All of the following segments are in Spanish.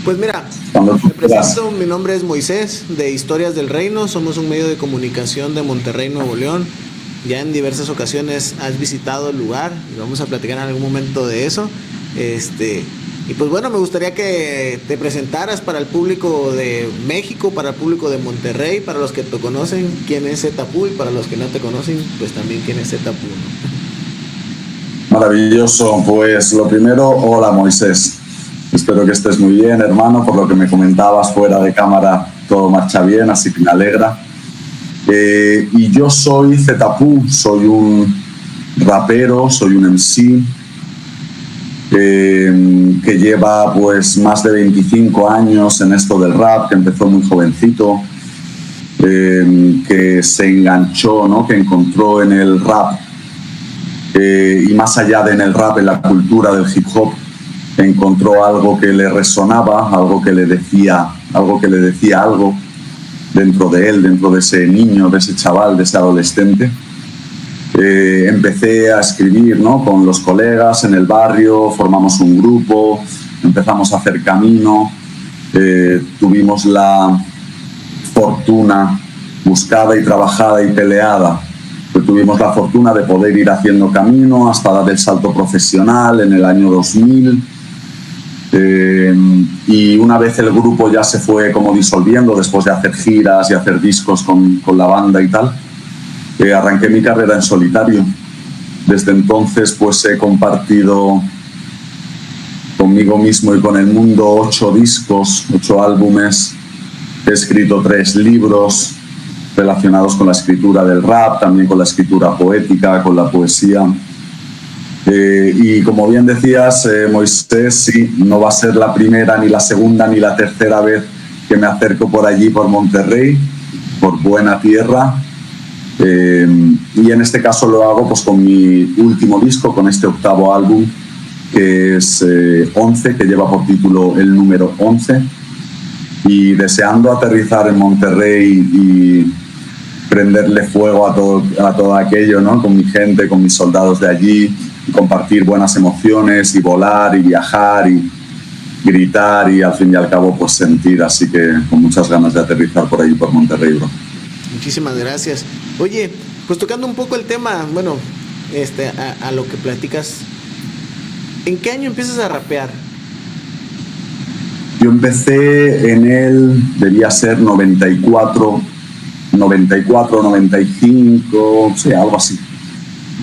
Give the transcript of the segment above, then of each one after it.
Pues mira, Cuando tú me quieras. presento, mi nombre es Moisés, de Historias del Reino, somos un medio de comunicación de Monterrey, Nuevo León. Ya en diversas ocasiones has visitado el lugar y vamos a platicar en algún momento de eso. Y pues bueno, me gustaría que te presentaras para el público de México, para el público de Monterrey, para los que te conocen quién es Zetapu y para los que no te conocen, pues también quién es Zetapu, ¿no? Maravilloso. Pues lo primero, hola Moisés. Espero que estés muy bien, hermano. Por lo que me comentabas fuera de cámara, todo marcha bien, así que me alegra. Y yo soy Zetapu, soy un rapero, soy un MC que lleva pues más de 25 años en esto del rap, que empezó muy jovencito, que se enganchó, ¿no? Que encontró en el rap y más allá de en el rap, en la cultura del hip hop, encontró algo que le resonaba, algo que le decía algo dentro de él, dentro de ese niño, de ese chaval, de ese adolescente. Empecé a escribir, ¿no? Con los colegas en el barrio, formamos un grupo, empezamos a hacer camino, tuvimos la fortuna buscada y trabajada y peleada. Tuvimos la fortuna de poder ir haciendo camino hasta dar el salto profesional en el año 2000. Y una vez el grupo ya se fue como disolviendo después de hacer giras y hacer discos con la banda y tal, arranqué mi carrera en solitario. Desde entonces pues he compartido conmigo mismo y con el mundo 8 discos, 8 álbumes, he escrito 3 libros relacionados con la escritura del rap, también con la escritura poética, con la poesía. Y como bien decías, Moisés, sí, no va a ser la primera, ni la segunda, ni la tercera vez que me acerco por allí, por Monterrey, por buena tierra. Y en este caso lo hago pues con mi último disco, con este 8º álbum, que es 11, que lleva por título el número 11. Y deseando aterrizar en Monterrey y prenderle fuego a todo aquello, ¿no? Con mi gente, con mis soldados de allí, y compartir buenas emociones y volar y viajar y gritar y al fin y al cabo pues sentir, así que con muchas ganas de aterrizar por allí, por Monterrey, bro. Muchísimas gracias. Oye, pues tocando un poco el tema, bueno, a lo que platicas, ¿en qué año empiezas a rapear? Yo empecé en el, debía ser 94, 95, sí, algo así.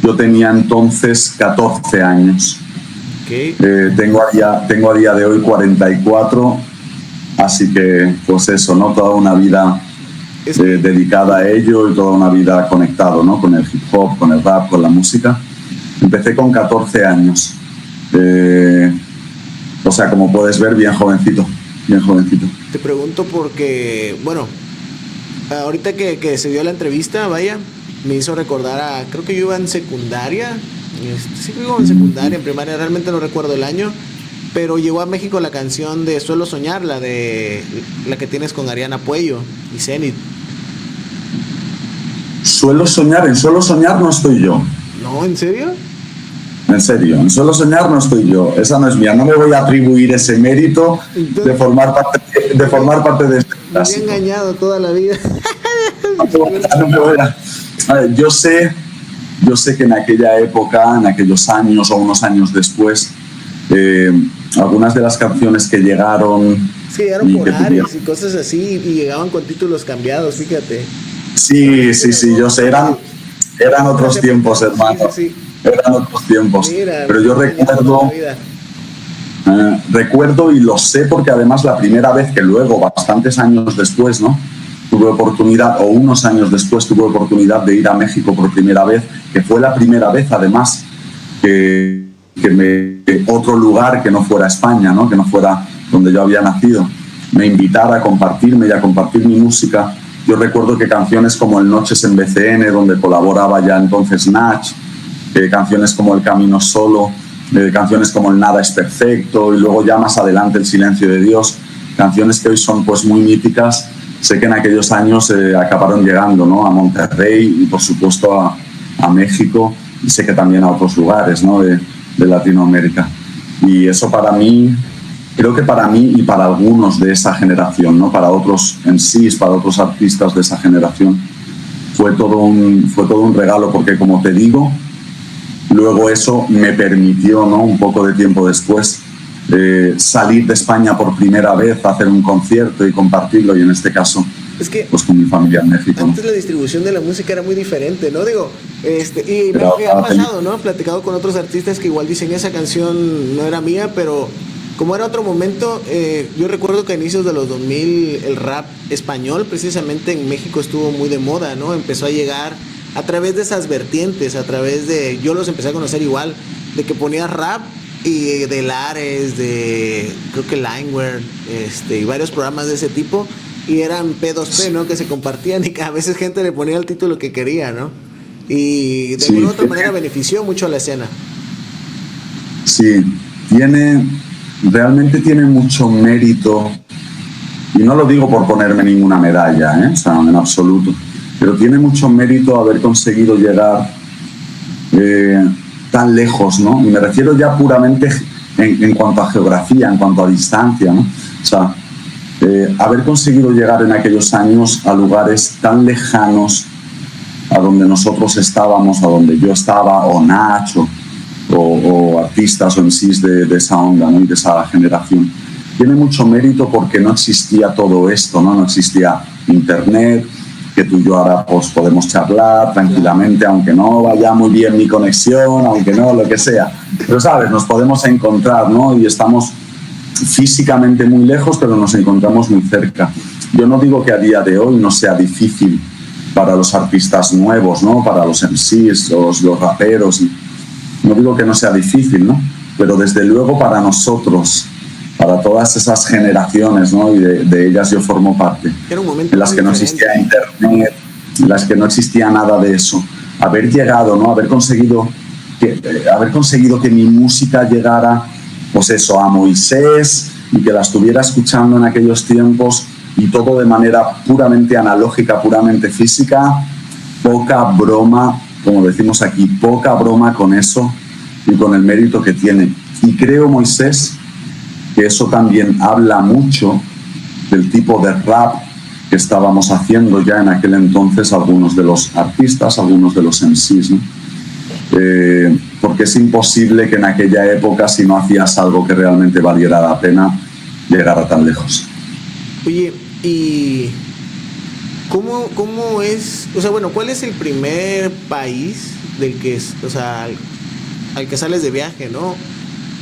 Yo tenía entonces 14 años. Okay. Tengo a día de hoy 44, así que pues eso, ¿no? Toda una vida dedicada a ello y toda una vida conectado, ¿no? Con el hip hop, con el rap, con la música. Empecé con 14 años. O sea, como puedes ver, bien jovencito, bien jovencito. Te pregunto porque, bueno, ahorita que se dio la entrevista, vaya, me hizo recordar a, creo que yo iba en secundaria, sí que iba en secundaria, en primaria, realmente no recuerdo el año, pero llegó a México la canción de Suelo Soñar, la que tienes con Ariana Puello y Zenith. En Suelo Soñar no estoy yo. ¿No? ¿En serio? En serio, en Suelo Soñar no estoy yo. Esa no es mía. No me voy a atribuir ese mérito de formar parte de este clásico. Me he engañado toda la vida. No me voy a... A ver, yo sé que en aquella época, en aquellos años o unos años después, algunas de las canciones que llegaron... Sí, eran por áreas y cosas así, y llegaban con títulos cambiados, fíjate. Sí, yo sé, eran otros tiempos, hermano. Sí. Eran otros tiempos. Mira, pero yo recuerdo y lo sé porque además la primera vez que luego, bastantes años después, ¿no? Tuve oportunidad, o unos años después tuve oportunidad de ir a México por primera vez, que fue la primera vez además que otro lugar que no fuera España, ¿no? Que no fuera donde yo había nacido, me invitara a compartirme y a compartir mi música. Yo recuerdo que canciones como El Noches en BCN, donde colaboraba ya entonces Nach, canciones como El Camino Solo, canciones como El Nada es Perfecto y luego ya más adelante El Silencio de Dios, canciones que hoy son pues muy míticas. Sé que en aquellos años acabaron llegando, ¿no? A Monterrey y por supuesto a México, y sé que también a otros lugares, ¿no? de Latinoamérica. Y eso para mí creo que para mí y para algunos de esa generación, ¿no? Para otros MCs, para otros artistas de esa generación, fue todo un regalo, porque como te digo, luego eso me permitió, ¿no? Un poco de tiempo después, salir de España por primera vez, hacer un concierto y compartirlo, y en este caso Es que pues con mi familia en México, ¿no? antes la distribución de la música era muy diferente, ¿no? Digo, y Pero me ha pasado, ¿no? He platicado con otros artistas que igual dicen esa canción no era mía, pero como era otro momento, yo recuerdo que a inicios de los 2000 el rap español precisamente en México estuvo muy de moda, ¿no? Empezó a llegar a través de esas vertientes, a través de, yo los empecé a conocer igual, de que ponías rap y de Lares, de creo que Lineware, y varios programas de ese tipo, y eran P2P, ¿no? Que se compartían y que a veces gente le ponía el título que quería, ¿no? Y de alguna u otra manera benefició mucho a la escena. Sí, realmente tiene mucho mérito, y no lo digo por ponerme ninguna medalla, o sea, en absoluto, pero tiene mucho mérito haber conseguido llegar tan lejos, ¿no? Y me refiero ya puramente en cuanto a geografía, en cuanto a distancia, ¿no? O sea, haber conseguido llegar en aquellos años a lugares tan lejanos a donde nosotros estábamos, a donde yo estaba, o Nacho, o artistas o MCs de esa onda, ¿no? Y de esa generación. Tiene mucho mérito porque no existía todo esto, ¿no? No existía internet, que tú y yo ahora pues podemos charlar tranquilamente, aunque no vaya muy bien mi conexión, aunque no, lo que sea. Pero, ¿sabes? Nos podemos encontrar, ¿no? Y estamos físicamente muy lejos, pero nos encontramos muy cerca. Yo no digo que a día de hoy no sea difícil para los artistas nuevos, ¿no? Para los MCs, los raperos. No digo que no sea difícil, ¿no? Pero desde luego para nosotros, para todas esas generaciones, ¿no? Y de ellas yo formo parte, Era un momento en las que no existía internet, en las que no existía nada de eso. Haber llegado, ¿no? Haber conseguido que mi música llegara, pues eso, a Moisés, y que la estuviera escuchando en aquellos tiempos, y todo de manera puramente analógica, puramente física. Poca broma, como decimos aquí, poca broma con eso y con el mérito que tiene. Y creo, Moisés, que eso también habla mucho del tipo de rap que estábamos haciendo ya en aquel entonces algunos de los artistas, algunos de los MCs, ¿no? Porque es imposible que en aquella época, si no hacías algo que realmente valiera la pena, llegara tan lejos. Oye, ¿y cómo es? O sea, bueno, ¿cuál es el primer país del que es, o sea, al que sales de viaje, ¿no?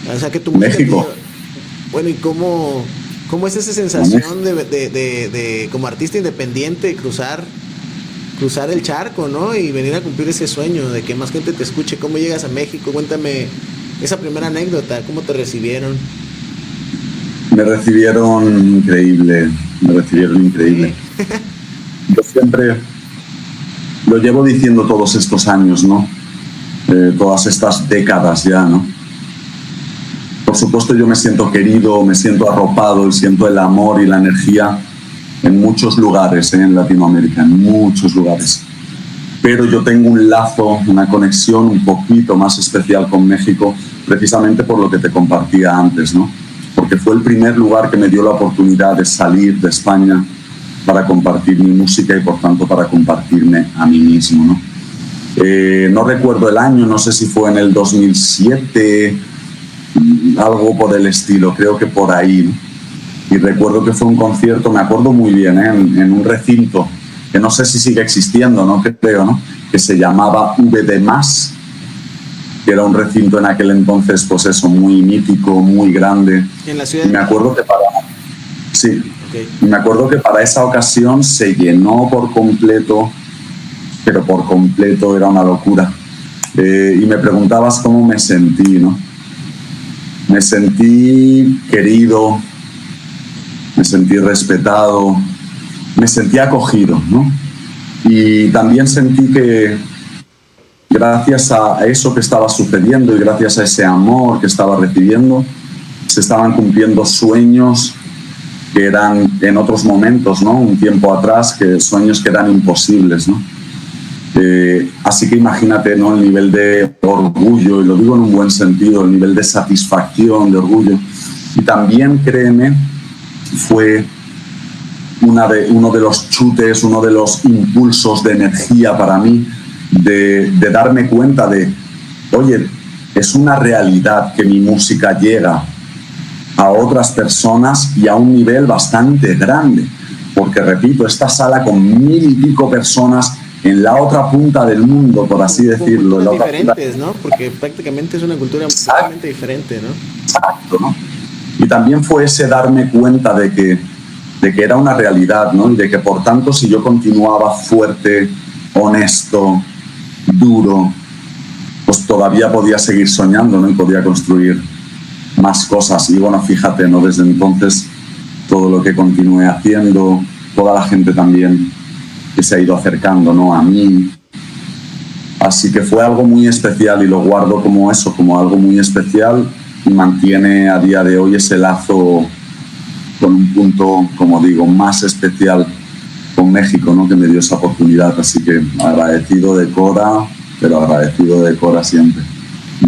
O sea, que tu música México. Bueno, ¿y cómo es esa sensación de como artista independiente cruzar el charco, ¿no? Y venir a cumplir ese sueño de que más gente te escuche? ¿Cómo llegas a México? Cuéntame esa primera anécdota, ¿cómo te recibieron? Me recibieron increíble. Yo siempre lo llevo diciendo todos estos años, ¿no? Todas estas décadas ya, ¿no? Por supuesto yo me siento querido, me siento arropado y siento el amor y la energía en muchos lugares, en Latinoamérica, en muchos lugares. Pero yo tengo un lazo, una conexión un poquito más especial con México, precisamente por lo que te compartía antes, ¿no? Porque fue el primer lugar que me dio la oportunidad de salir de España para compartir mi música y por tanto para compartirme a mí mismo, ¿no? No recuerdo el año, no sé si fue en el 2007, algo por el estilo, creo que por ahí, ¿no? Y recuerdo que fue un concierto, me acuerdo muy bien, en un recinto que no sé si sigue existiendo, no creo, ¿no? Que se llamaba VD+, que era un recinto en aquel entonces, pues eso, muy mítico, muy grande. En la ciudad. Y me acuerdo que me acuerdo que para esa ocasión se llenó por completo, pero por completo era una locura. Y me preguntabas cómo me sentí, ¿no? Me sentí querido, me sentí respetado, me sentí acogido, ¿no? Y también sentí que gracias a eso que estaba sucediendo y gracias a ese amor que estaba recibiendo, se estaban cumpliendo sueños que eran en otros momentos, ¿no? Un tiempo atrás, sueños que eran imposibles, ¿no? Así que imagínate, ¿no? El nivel de orgullo, y lo digo en un buen sentido, el nivel de satisfacción, de orgullo Y también, créeme, fue uno de los chutes, uno de los impulsos de energía para mí, de darme cuenta de, oye, es una realidad que mi música llega a otras personas y a un nivel bastante grande. Porque, repito, esta sala con 1000 y pico personas en la otra punta del mundo, por así decirlo. Culturas diferentes, ¿no? Porque prácticamente es una cultura totalmente diferente, ¿no? Exacto, ¿no? Y también fue ese darme cuenta de que era una realidad, ¿no? Y de que, por tanto, si yo continuaba fuerte, honesto, duro, pues todavía podía seguir soñando, ¿no? Y podía construir más cosas. Y bueno, fíjate, ¿no? Desde entonces, todo lo que continué haciendo, toda la gente también que se ha ido acercando, ¿no? A mí. Así que fue algo muy especial y lo guardo como eso, como algo muy especial, y mantiene a día de hoy ese lazo con un punto, como digo, más especial con México, ¿no? Que me dio esa oportunidad. Así que agradecido de Cora, pero agradecido de Cora siempre.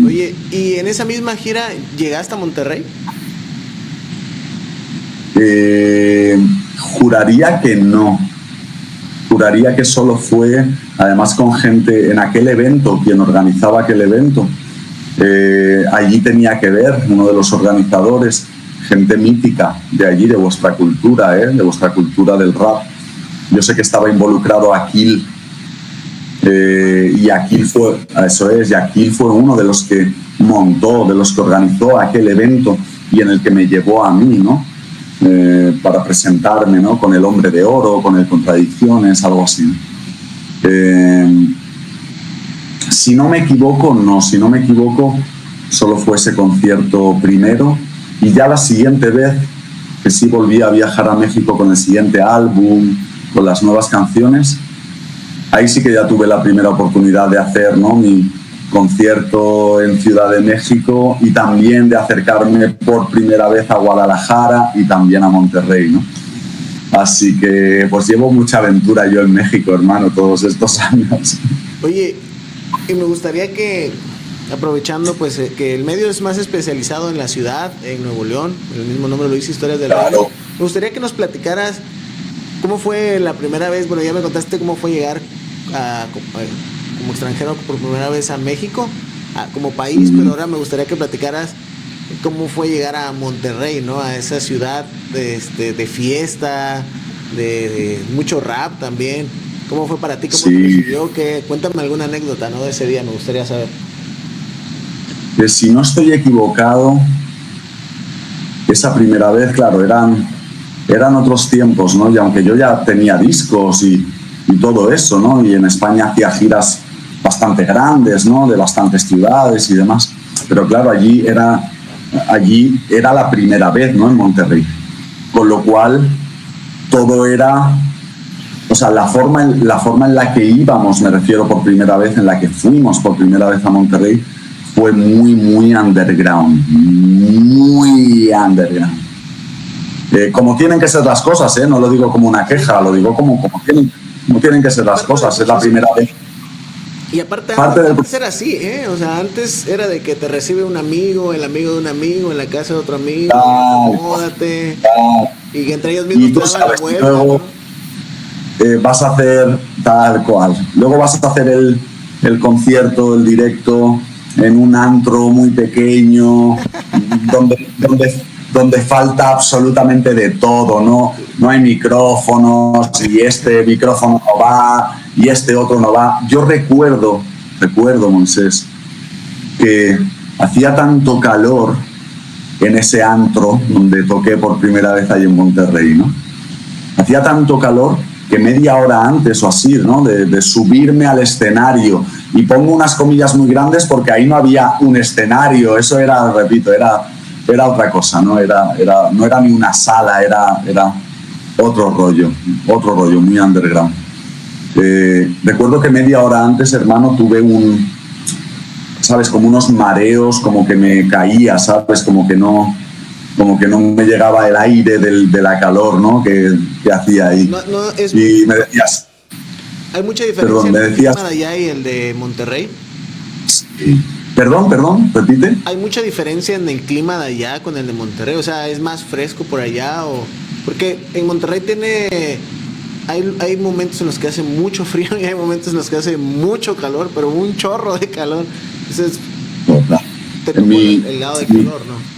Oye, ¿y en esa misma gira llegaste a Monterrey? Juraría que no. Juraría que solo fue, además con gente en aquel evento, quien organizaba aquel evento. Allí tenía que ver uno de los organizadores, gente mítica de allí, de vuestra cultura, de vuestra cultura del rap. Yo sé que estaba involucrado Aquil, y Aquil fue, eso es, y Aquil fue uno de los que montó, de los que organizó aquel evento y en el que me llevó a mí, ¿no? Para presentarme, ¿no? Con el Hombre de Oro, con el Contradicciones, algo así. Si no me equivoco, solo fue ese concierto primero, y ya la siguiente vez que sí volví a viajar a México con el siguiente álbum, con las nuevas canciones, ahí sí que ya tuve la primera oportunidad de hacer, ¿no? Mi concierto en Ciudad de México, y también de acercarme por primera vez a Guadalajara y también a Monterrey, ¿no? Así que pues llevo mucha aventura yo en México, hermano, todos estos años. Oye, y me gustaría que, aprovechando pues que el medio es más especializado en la ciudad, en Nuevo León, el mismo nombre lo dice, Historias del Reino, me gustaría que nos platicaras cómo fue la primera vez. Bueno, ya me contaste cómo fue llegar como extranjero por primera vez a México, como país, pero ahora me gustaría que platicaras cómo fue llegar a Monterrey, ¿no? A esa ciudad de fiesta, de mucho rap también. ¿Cómo fue para ti? ¿Cómo te recibió? Cuéntame alguna anécdota, ¿no? De ese día, me gustaría saber. Si no estoy equivocado, esa primera vez, claro, eran otros tiempos, ¿no? Y aunque yo ya tenía discos y todo eso, ¿no? Y en España hacía giras bastante grandes, ¿no? De bastantes ciudades y demás. Pero claro, allí era la primera vez, ¿no? En Monterrey. Con lo cual, todo era... O sea, la forma en la que íbamos, me refiero, por primera vez, en la que fuimos por primera vez a Monterrey, fue muy, muy underground. Muy underground. Como tienen que ser las cosas, no lo digo como una queja, lo digo como tienen que ser las cosas. Es la primera vez. Y aparte antes era así, o sea, antes era de que te recibe un amigo, el amigo de un amigo, en la casa de otro amigo, acomódate, y que entre ellos mismos te daban la vuelta, luego, ¿no? Vas a hacer tal cual. Luego vas a hacer el concierto, el directo, en un antro muy pequeño, donde falta absolutamente de todo, ¿no? No hay micrófonos, y este micrófono no va, y este otro no va. Yo recuerdo, Moisés, que hacía tanto calor en ese antro donde toqué por primera vez ahí en Monterrey, ¿no? Hacía tanto calor que media hora antes o así, ¿no? De subirme al escenario, y pongo unas comillas muy grandes porque ahí no había un escenario, eso era, repito, era otra cosa, no era ni una sala, era otro rollo, muy underground. Recuerdo que media hora antes, hermano, tuve ¿sabes? Como unos mareos, como que me caía, ¿sabes? Como que no me llegaba el aire de la calor, ¿no? que hacía ahí. Y me decías... ¿Hay mucha diferencia entre el clima de allá y el de Monterrey? Sí. Perdón, repite. ¿Hay mucha diferencia en el clima de allá con el de Monterrey? O sea, ¿es más fresco por allá? O porque en Monterrey hay momentos en los que hace mucho frío y hay momentos en los que hace mucho calor, pero un chorro de calor. Entonces, te tocó el lado de calor, ¿no?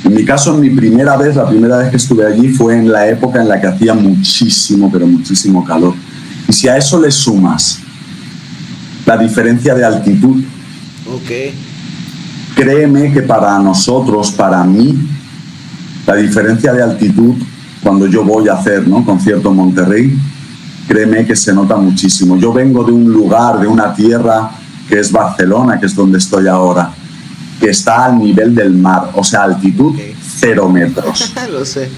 En mi caso, la primera vez que estuve allí fue en la época en la que hacía muchísimo, pero muchísimo calor. Y si a eso le sumas la diferencia de altitud, okay, créeme que para nosotros, para mí, la diferencia de altitud, cuando yo voy a hacer, ¿no?, concierto en Monterrey, créeme que se nota muchísimo. Yo vengo de un lugar, de una tierra que es Barcelona, que es donde estoy ahora, que está al nivel del mar, o sea, altitud 0 metros. Lo sé.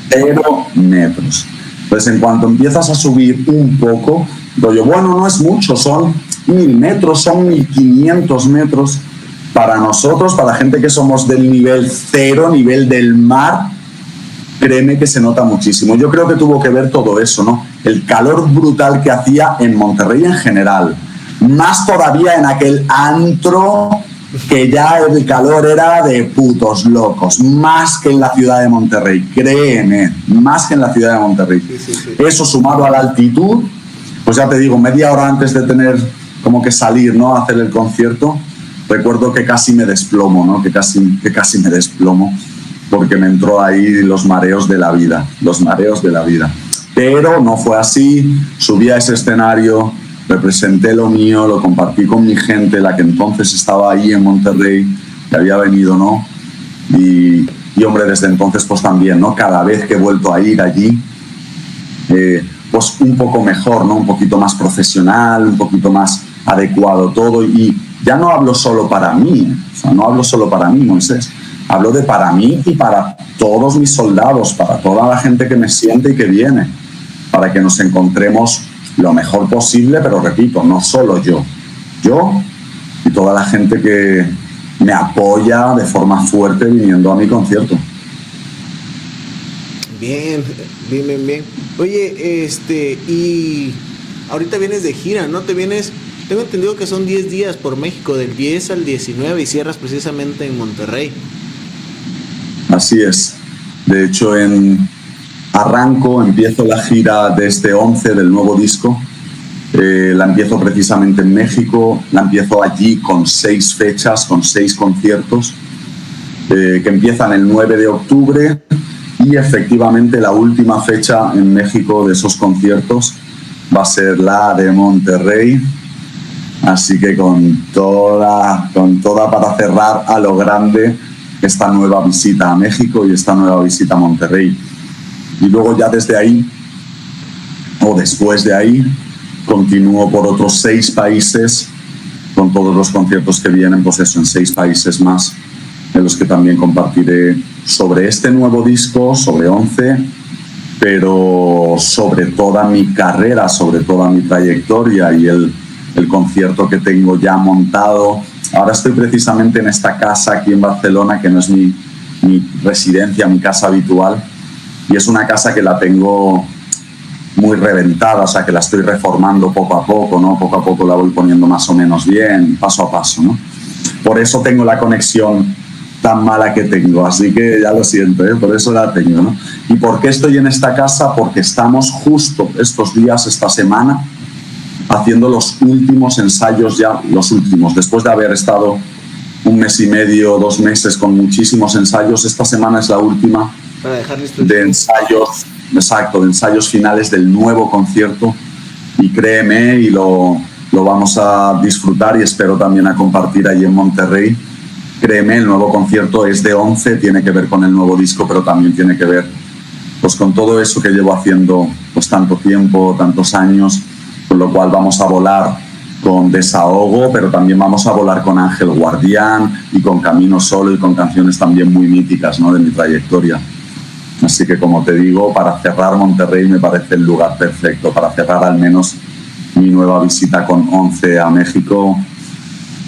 0 metros. Entonces, en cuanto empiezas a subir un poco, digo, bueno, no es mucho, son 1000 metros, son 1500 metros. Para nosotros, para la gente que somos del nivel 0, nivel del mar, créeme que se nota muchísimo. Yo creo que tuvo que ver todo eso, ¿no? El calor brutal que hacía en Monterrey en general. Más todavía en aquel antro que ya el calor era de putos locos, más que en la ciudad de Monterrey, créeme, más que en la ciudad de Monterrey. Sí. Eso sumado a la altitud, pues ya te digo, media hora antes de tener como que salir, ¿no?, a hacer el concierto, recuerdo que casi me desplomo, ¿no?, que casi me desplomo, porque me entró ahí los mareos de la vida. Pero no fue así, subí a ese escenario, representé lo mío, lo compartí con mi gente, la que entonces estaba ahí en Monterrey, que había venido, ¿no? Y hombre, desde entonces pues también, ¿no? Cada vez que he vuelto a ir allí, pues un poco mejor, ¿no? Un poquito más profesional, un poquito más adecuado todo. Y ya no hablo solo para mí, o sea, no hablo solo para mí, Moisés. Hablo de para mí y para todos mis soldados, para toda la gente que me siente y que viene, para que nos encontremos lo mejor posible, pero repito, no solo yo y toda la gente que me apoya de forma fuerte viniendo a mi concierto. Bien. Oye, y ahorita vienes de gira, ¿no? Tengo entendido que son 10 días por México, del 10 al 19, y cierras precisamente en Monterrey. Así es. De hecho, empiezo la gira de este 11 del nuevo disco. La empiezo precisamente en México, la empiezo allí con 6 fechas, con 6 conciertos, que empiezan el 9 de octubre y efectivamente la última fecha en México de esos conciertos va a ser la de Monterrey. Así que con toda para cerrar a lo grande esta nueva visita a México y esta nueva visita a Monterrey. Y luego ya desde ahí, o después de ahí, continúo por otros 6 países, con todos los conciertos que vienen, pues eso, en 6 países más, en los que también compartiré sobre este nuevo disco, sobre 11, pero sobre toda mi carrera, sobre toda mi trayectoria y el concierto que tengo ya montado. Ahora estoy precisamente en esta casa aquí en Barcelona, que no es mi residencia, mi casa habitual, y es una casa que la tengo muy reventada, o sea que la estoy reformando poco a poco, ¿no? Poco a poco la voy poniendo más o menos bien, paso a paso, ¿no? Por eso tengo la conexión tan mala que tengo, así que ya lo siento, ¿eh? Por eso la tengo, ¿no? ¿Y por qué estoy en esta casa? Porque estamos justo estos días, esta semana, haciendo los últimos ensayos, ya los últimos, después de haber estado 1 mes y medio, 2 meses con muchísimos ensayos. Esta semana es la última de ensayos, exacto, de ensayos finales del nuevo concierto, y créeme, y lo vamos a disfrutar y espero también a compartir allí en Monterrey. Créeme, el nuevo concierto es de 11, tiene que ver con el nuevo disco, pero también tiene que ver pues con todo eso que llevo haciendo pues tanto tiempo, tantos años, con lo cual vamos a volar con Desahogo, pero también vamos a volar con Ángel Guardián y con Camino Solo y con canciones también muy míticas, ¿no?, de mi trayectoria. Así que, como te digo, para cerrar Monterrey me parece el lugar perfecto, para cerrar al menos mi nueva visita con 11 a México.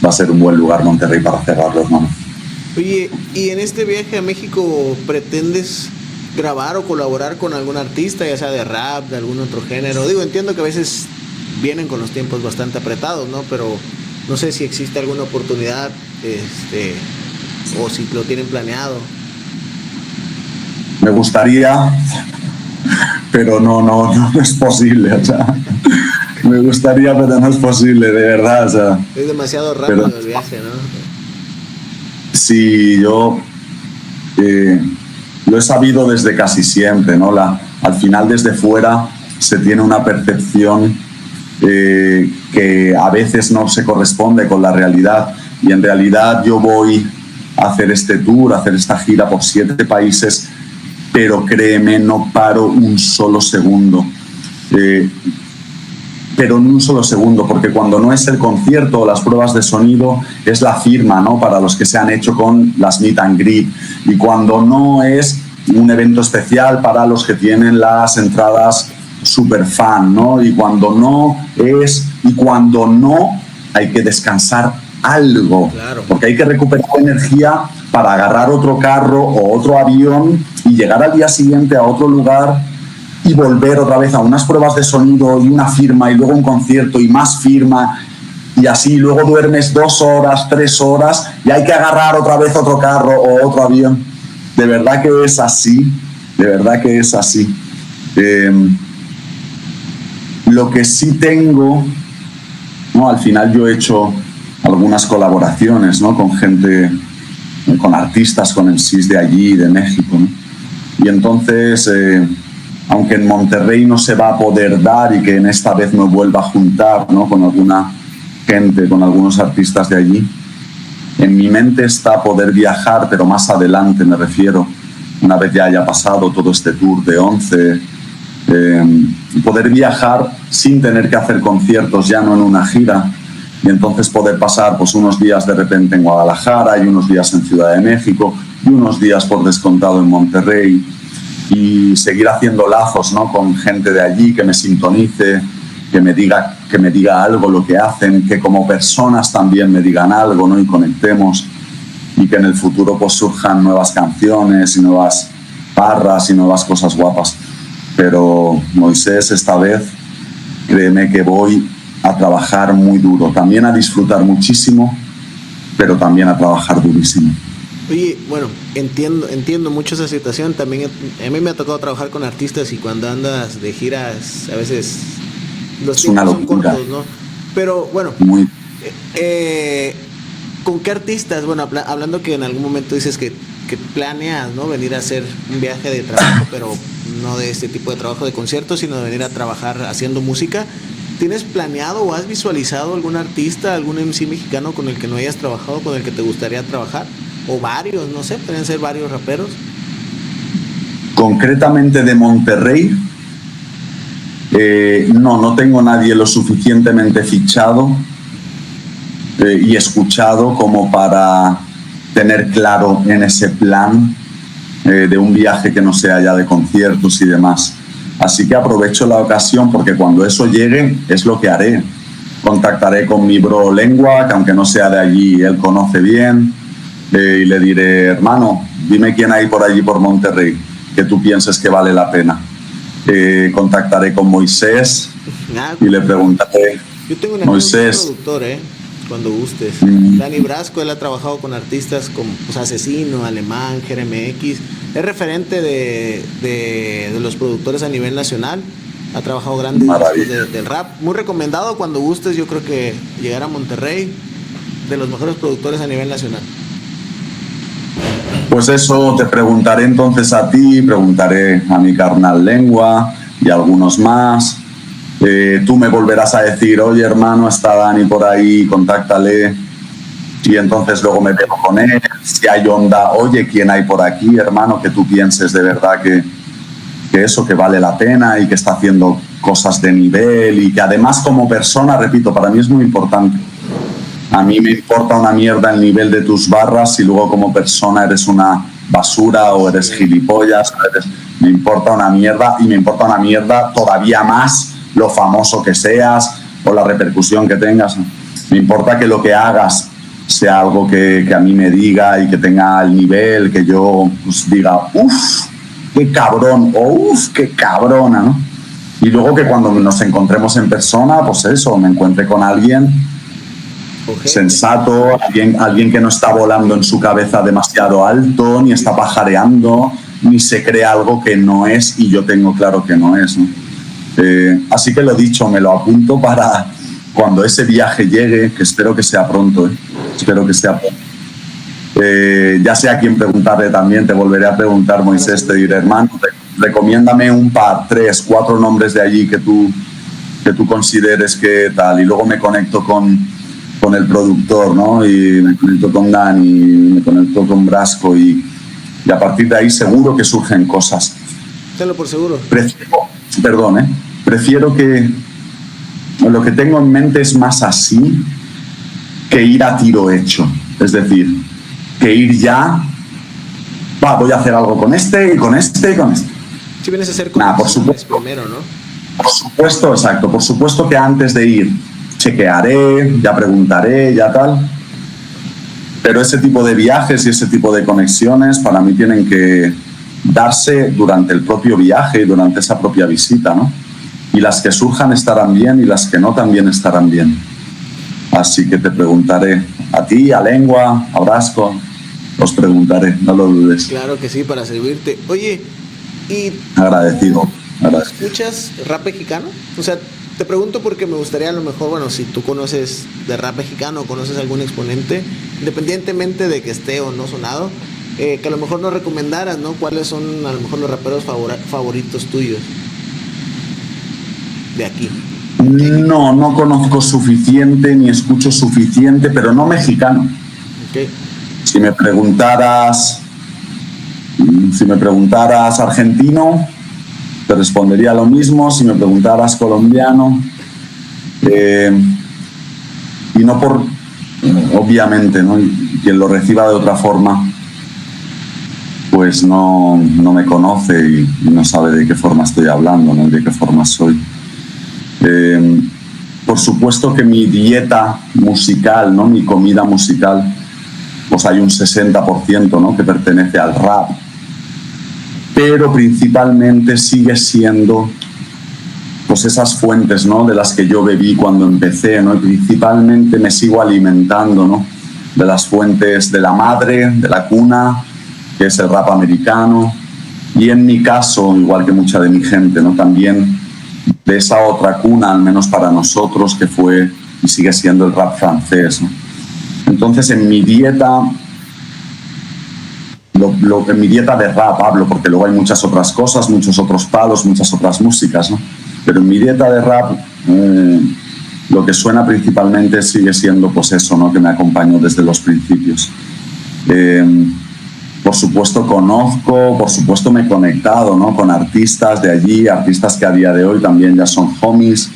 Va a ser un buen lugar Monterrey para cerrarlo, hermano. Oye, ¿y en este viaje a México pretendes grabar o colaborar con algún artista, ya sea de rap, de algún otro género? Digo, entiendo que a veces vienen con los tiempos bastante apretados, ¿no? Pero No sé si existe alguna oportunidad, o si lo tienen planeado. Me gustaría, pero no es posible, o sea, me gustaría, pero no es posible, de verdad, o sea. Es demasiado rápido el viaje, ¿no? Sí, yo lo he sabido desde casi siempre, ¿no? Al final, desde fuera, se tiene una percepción que a veces no se corresponde con la realidad, y en realidad yo voy a hacer este tour, a hacer esta gira por 7 países, pero créeme, no paro un solo segundo. Pero ni un solo segundo, porque cuando no es el concierto o las pruebas de sonido, es la firma, ¿no? Para los que se han hecho con las meet and greet. Y cuando no es un evento especial para los que tienen las entradas super fan, ¿no? Y cuando no hay que descansar algo, claro, porque hay que recuperar energía para agarrar otro carro o otro avión y llegar al día siguiente a otro lugar y volver otra vez a unas pruebas de sonido y una firma y luego un concierto y más firma, y así luego duermes 2 horas, 3 horas y hay que agarrar otra vez otro carro o otro avión. De verdad que es así, de verdad que es así. Lo que sí tengo, ¿no? Al final yo he hecho algunas colaboraciones, ¿no? Con gente, con artistas, con MCs de allí, de México, ¿no? Y entonces, aunque en Monterrey no se va a poder dar y que en esta vez me vuelva a juntar, ¿no? Con alguna gente, con algunos artistas de allí, en mi mente está poder viajar, pero más adelante me refiero, una vez ya haya pasado todo este tour de 11, poder viajar sin tener que hacer conciertos, ya no en una gira, y entonces poder pasar pues unos días de repente en Guadalajara y unos días en Ciudad de México y unos días por descontado en Monterrey, y seguir haciendo lazos, ¿no? Con gente de allí que me sintonice, que me diga algo lo que hacen, que como personas también me digan algo, ¿no? Y conectemos, y que en el futuro pues surjan nuevas canciones y nuevas barras y nuevas cosas guapas. Pero Moisés, esta vez créeme que voy a trabajar muy duro, también a disfrutar muchísimo, pero también a trabajar durísimo. Oye, bueno, entiendo mucho esa situación. También a mí me ha tocado trabajar con artistas, y cuando andas de giras a veces los tiempos son cortos, ¿no? Pero bueno, ¿con qué artistas? Bueno, hablando que en algún momento dices que planeas, ¿no? Venir a hacer un viaje de trabajo, pero no de este tipo de trabajo de conciertos, sino de venir a trabajar haciendo música. ¿Tienes planeado o has visualizado algún artista, algún MC mexicano con el que no hayas trabajado, con el que te gustaría trabajar? O varios, no sé, pueden ser varios raperos. Concretamente de Monterrey, no tengo nadie lo suficientemente fichado y escuchado como para tener claro en ese plan de un viaje que no sea ya de conciertos y demás. Así que aprovecho la ocasión, porque cuando eso llegue es lo que haré. Contactaré con mi bro Lengua, que aunque no sea de allí, él conoce bien, y le diré: hermano, dime quién hay por allí por Monterrey que tú pienses que vale la pena. Contactaré con Moisés y le preguntaré: yo tengo un Moisés, productor, cuando gustes. Dani Brasco, él ha trabajado con artistas como pues, Asesino, Alemán, GRMX. Es referente de los productores a nivel nacional. Ha trabajado grandes discos del rap. Muy recomendado cuando gustes. Yo creo que llegar a Monterrey, de los mejores productores a nivel nacional. Pues eso, te preguntaré entonces a ti, preguntaré a mi carnal Lengua y a algunos más. Tú me volverás a decir: oye, hermano, está Dani por ahí, contáctale. Y entonces luego me veo con él. Si hay onda, oye, ¿quién hay por aquí, hermano, que tú pienses de verdad que eso, que vale la pena y que está haciendo cosas de nivel, y que además como persona, repito, para mí es muy importante. A mí me importa una mierda el nivel de tus barras si luego como persona eres una basura o eres gilipollas. Me importa una mierda, y me importa una mierda todavía más lo famoso que seas o la repercusión que tengas. Me importa que lo que hagas sea algo que a mí me diga y que tenga el nivel, que yo pues, diga: uff, qué cabrón, o uff, qué cabrona, ¿no? Y luego que cuando nos encontremos en persona, pues eso, me encuentre con alguien sensato, alguien que no está volando en su cabeza demasiado alto, ni está pajareando, ni se cree algo que no es y yo tengo claro que no es, ¿no? Así que lo dicho, me lo apunto para cuando ese viaje llegue, que espero que sea pronto, espero que sea pronto. Ya sé a quién preguntarle también, te volveré a preguntar, Moisés, te diré, hermano, recomiéndame un par, 3, 4 nombres de allí que tú consideres que tal, y luego me conecto con el productor, ¿no? Y me conecto con Dani, me conecto con Brasco y a partir de ahí seguro que surgen cosas. Tenlo por seguro. Prefiero que lo que tengo en mente es más así que ir a tiro hecho, es decir, que ir ya, voy a hacer algo con este y con este y con este. Si vienes a hacer por supuesto, primero, ¿no? Por supuesto, exacto. Por supuesto que antes de ir chequearé, ya preguntaré, ya tal. Pero ese tipo de viajes y ese tipo de conexiones para mí tienen que darse durante el propio viaje y durante esa propia visita, ¿no? Y las que surjan estarán bien y las que no también estarán bien. Así que te preguntaré a ti, a Lengua, a Brasco, os preguntaré, no lo dudes. Claro que sí, para servirte. Oye, y... Agradecido. ¿Escuchas rap mexicano? O sea, te pregunto porque me gustaría a lo mejor, bueno, si tú conoces de rap mexicano o conoces algún exponente, independientemente de que esté o no sonado, que a lo mejor nos recomendaras, ¿no? ¿Cuáles son a lo mejor los raperos favoritos tuyos de aquí? No conozco suficiente ni escucho suficiente, pero no mexicano. Okay. Si me preguntaras argentino, te respondería lo mismo. Si me preguntaras colombiano, y no por, obviamente, ¿no? Quien lo reciba de otra forma, pues no me conoce y no sabe de qué forma estoy hablando, ¿no? De qué forma soy. Por supuesto que mi dieta musical, ¿no? Mi comida musical, pues hay un 60%, ¿no? Que pertenece al rap, pero principalmente sigue siendo pues esas fuentes, ¿no? De las que yo bebí cuando empecé, ¿no? Y principalmente me sigo alimentando, ¿no? De las fuentes de la madre, de la cuna, que es el rap americano, y en mi caso, igual que mucha de mi gente, ¿no? También de esa otra cuna, al menos para nosotros, que fue y sigue siendo el rap francés, ¿no? Entonces, en mi dieta, en mi dieta de rap hablo, porque luego hay muchas otras cosas, muchos otros palos, muchas otras músicas, ¿no? Pero en mi dieta de rap, lo que suena principalmente sigue siendo, pues eso, ¿no? Que me acompañó desde los principios. Por supuesto conozco, por supuesto me he conectado, ¿no? Con artistas de allí, artistas que a día de hoy también ya son homies,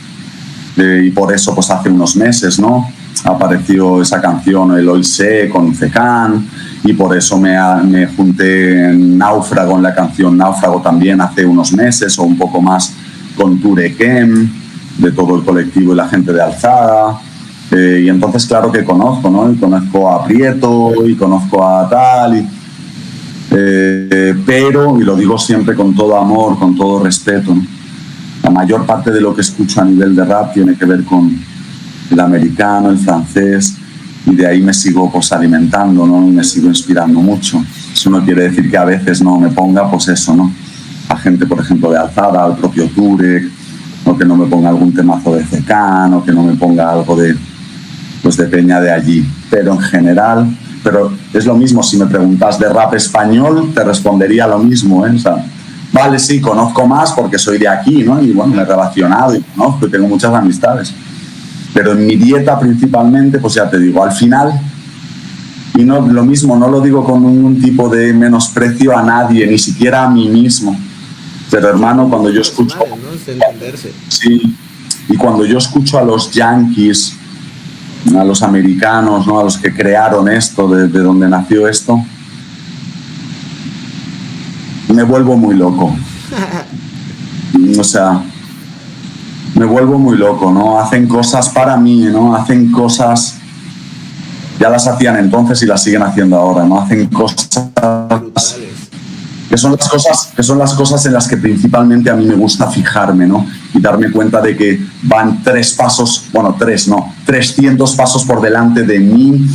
y por eso pues hace unos meses, ¿no? Apareció esa canción El Hoy Sé con Cecan, y por eso me junté en Náufrago, en la canción Náufrago también hace unos meses o un poco más con Turequem, de todo el colectivo y la gente de Alzada. Y entonces claro que conozco, ¿no? Y conozco a Prieto y conozco a tal, pero, y lo digo siempre con todo amor, con todo respeto, ¿no? La mayor parte de lo que escucho a nivel de rap tiene que ver con el americano, el francés, y de ahí me sigo pues alimentando, ¿no? Y me sigo inspirando mucho. Eso no quiere decir que a veces no me ponga pues eso, ¿no? A gente, por ejemplo, de Alzada, al propio Turek, o que no me ponga algún temazo de Cecan, o que no me ponga algo de peña de allí. Pero en general, pero es lo mismo, si me preguntas de rap español, te respondería lo mismo, ¿eh? O sea, vale, sí, conozco más porque soy de aquí, ¿no? Y bueno, me he relacionado y conozco y tengo muchas amistades. Pero en mi dieta principalmente, pues ya te digo, al final, y no lo mismo, no lo digo con ningún tipo de menosprecio a nadie, ni siquiera a mí mismo. Pero hermano, cuando yo escucho... Sí, y cuando yo escucho a los yankees, a los americanos, ¿no? A los que crearon esto, de donde nació esto, me vuelvo muy loco. O sea, me vuelvo muy loco, ¿no? Hacen cosas para mí, ¿no? Hacen cosas, ya las hacían entonces y las siguen haciendo ahora, ¿no? Hacen cosas que son las cosas en las que principalmente a mí me gusta fijarme, ¿no? Y darme cuenta de que van 300 pasos por delante de mí,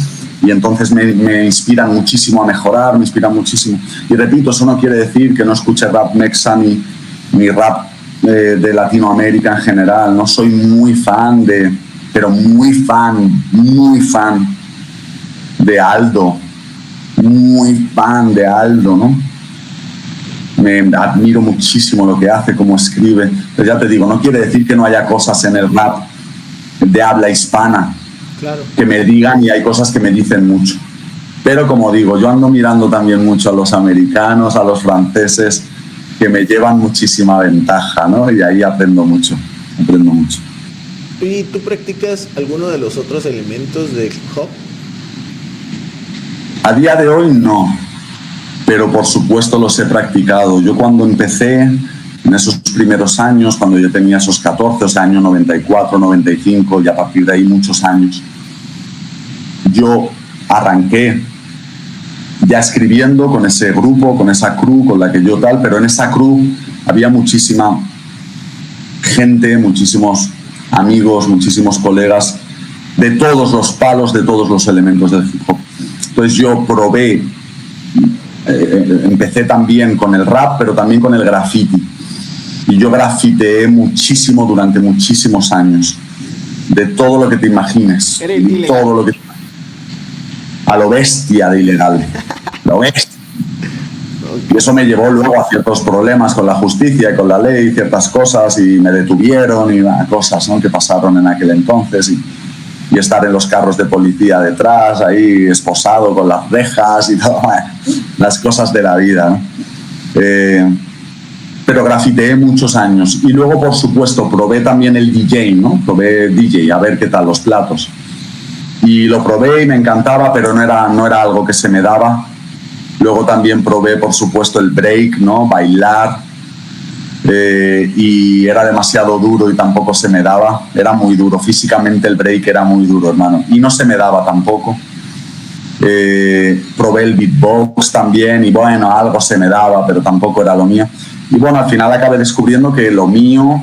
y entonces me inspiran muchísimo a mejorar, me inspiran muchísimo. Y repito, eso no quiere decir que no escuche rap mexa ni rap de Latinoamérica en general, ¿no? Soy muy fan muy fan de Aldo, ¿no? Me admiro muchísimo lo que hace, cómo escribe. Pero ya te digo, no quiere decir que no haya cosas en el rap de habla hispana, claro, que me digan, y hay cosas que me dicen mucho. Pero como digo, yo ando mirando también mucho a los americanos, a los franceses, que me llevan muchísima ventaja, ¿no? Y ahí aprendo mucho. ¿Y tú practicas alguno de los otros elementos de hip hop? A día de hoy no, pero por supuesto los he practicado. Yo cuando empecé, en esos primeros años, cuando yo tenía esos 14, o sea, año 94, 95, y a partir de ahí muchos años, yo arranqué ya escribiendo con ese grupo, con esa crew con la que yo tal, pero en esa crew había muchísima gente, muchísimos amigos, muchísimos colegas de todos los palos, de todos los elementos del hip hop. Entonces yo probé, empecé también con el rap, pero también con el graffiti. Y yo grafiteé muchísimo durante muchísimos años. De todo lo que te imagines. Todo lo que... A lo bestia de ilegal. Lo bestia. Y eso me llevó luego a ciertos problemas con la justicia y con la ley, ciertas cosas, y me detuvieron y cosas, ¿no?, que pasaron en aquel entonces. Y estar en los carros de policía detrás, ahí esposado con las rejas y todo, las cosas de la vida, ¿no? Pero grafiteé muchos años. Y luego, por supuesto, probé también el DJ, ¿no? Probé DJ, a ver qué tal los platos. Y lo probé y me encantaba, pero no era algo que se me daba. Luego también probé, por supuesto, el break, ¿no? Bailar. Y era demasiado duro y tampoco se me daba. Era muy duro. Físicamente el break era muy duro, hermano. Y no se me daba tampoco. Probé el beatbox también y bueno, algo se me daba, pero tampoco era lo mío. Y bueno, al final acabé descubriendo que lo mío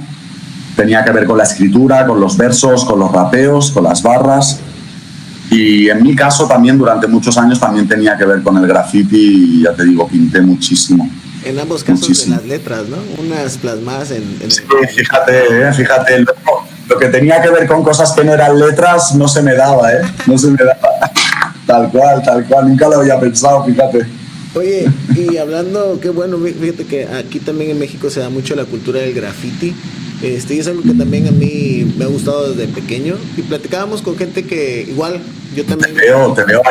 tenía que ver con la escritura, con los versos, con los rapeos, con las barras. Y en mi caso también durante muchos años también tenía que ver con el graffiti y ya te digo, pinté muchísimo. En ambos casos muchísimo. De las letras, ¿no? Unas plasmadas en sí, fíjate, lo que tenía que ver con cosas que no eran letras no se me daba, no se me daba. Tal cual, nunca lo había pensado, fíjate. Oye, y hablando, qué bueno, fíjate que aquí también en México se da mucho la cultura del graffiti. Y es algo que también a mí me ha gustado desde pequeño. Y platicábamos con gente que igual, yo también... Te veo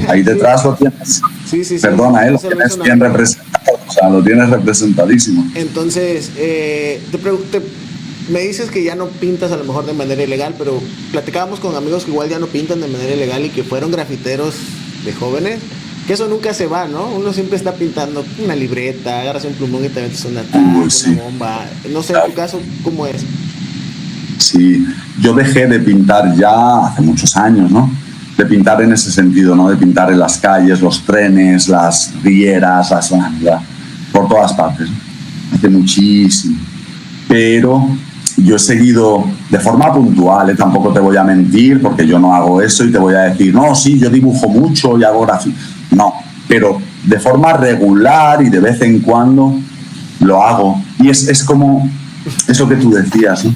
ahí detrás lo tienes. Sí. Perdona, lo tienes bien representado, o sea, lo tienes representadísimo. Entonces, me dices que ya no pintas a lo mejor de manera ilegal, pero platicábamos con amigos que igual ya no pintan de manera ilegal y que fueron grafiteros de jóvenes, que eso nunca se va, ¿no? Uno siempre está pintando una libreta, agarras un plumón y te metes una taza, una bomba. No sé, en tu caso, ¿cómo es? Sí, yo dejé de pintar ya hace muchos años, ¿no? De pintar en ese sentido, ¿no? De pintar en las calles, los trenes, las rieras, por todas partes. Hace muchísimo. Pero yo he seguido de forma puntual, tampoco te voy a mentir, porque yo no hago eso y te voy a decir, no, sí, yo dibujo mucho y hago grafiti. No, pero de forma regular y de vez en cuando lo hago. Y es como eso que tú decías, ¿no?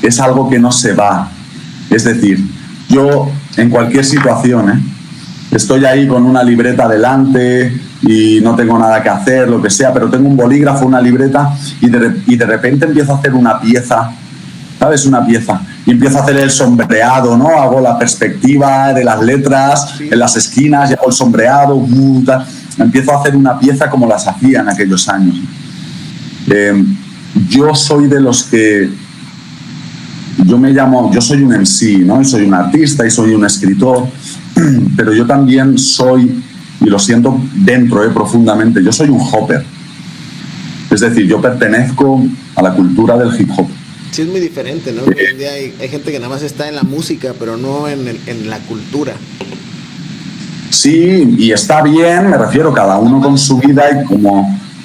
Es algo que no se va. Es decir, yo en cualquier situación, estoy ahí con una libreta delante y no tengo nada que hacer, lo que sea, pero tengo un bolígrafo, una libreta y de repente empiezo a hacer una pieza, ¿sabes? Una pieza. Y empiezo a hacer el sombreado, ¿no? Hago la perspectiva de las letras en las esquinas, y hago el sombreado, empiezo a hacer una pieza como las hacía en aquellos años. Yo soy de los que... Yo soy un MC, ¿no? Y soy un artista y soy un escritor, pero yo también soy, y lo siento dentro, profundamente, yo soy un hopper. Es decir, yo pertenezco a la cultura del hip hop. Sí, es muy diferente, ¿no? Hoy en día hay gente que nada más está en la música, pero no en la cultura. Sí, y está bien, me refiero, cada uno con su vida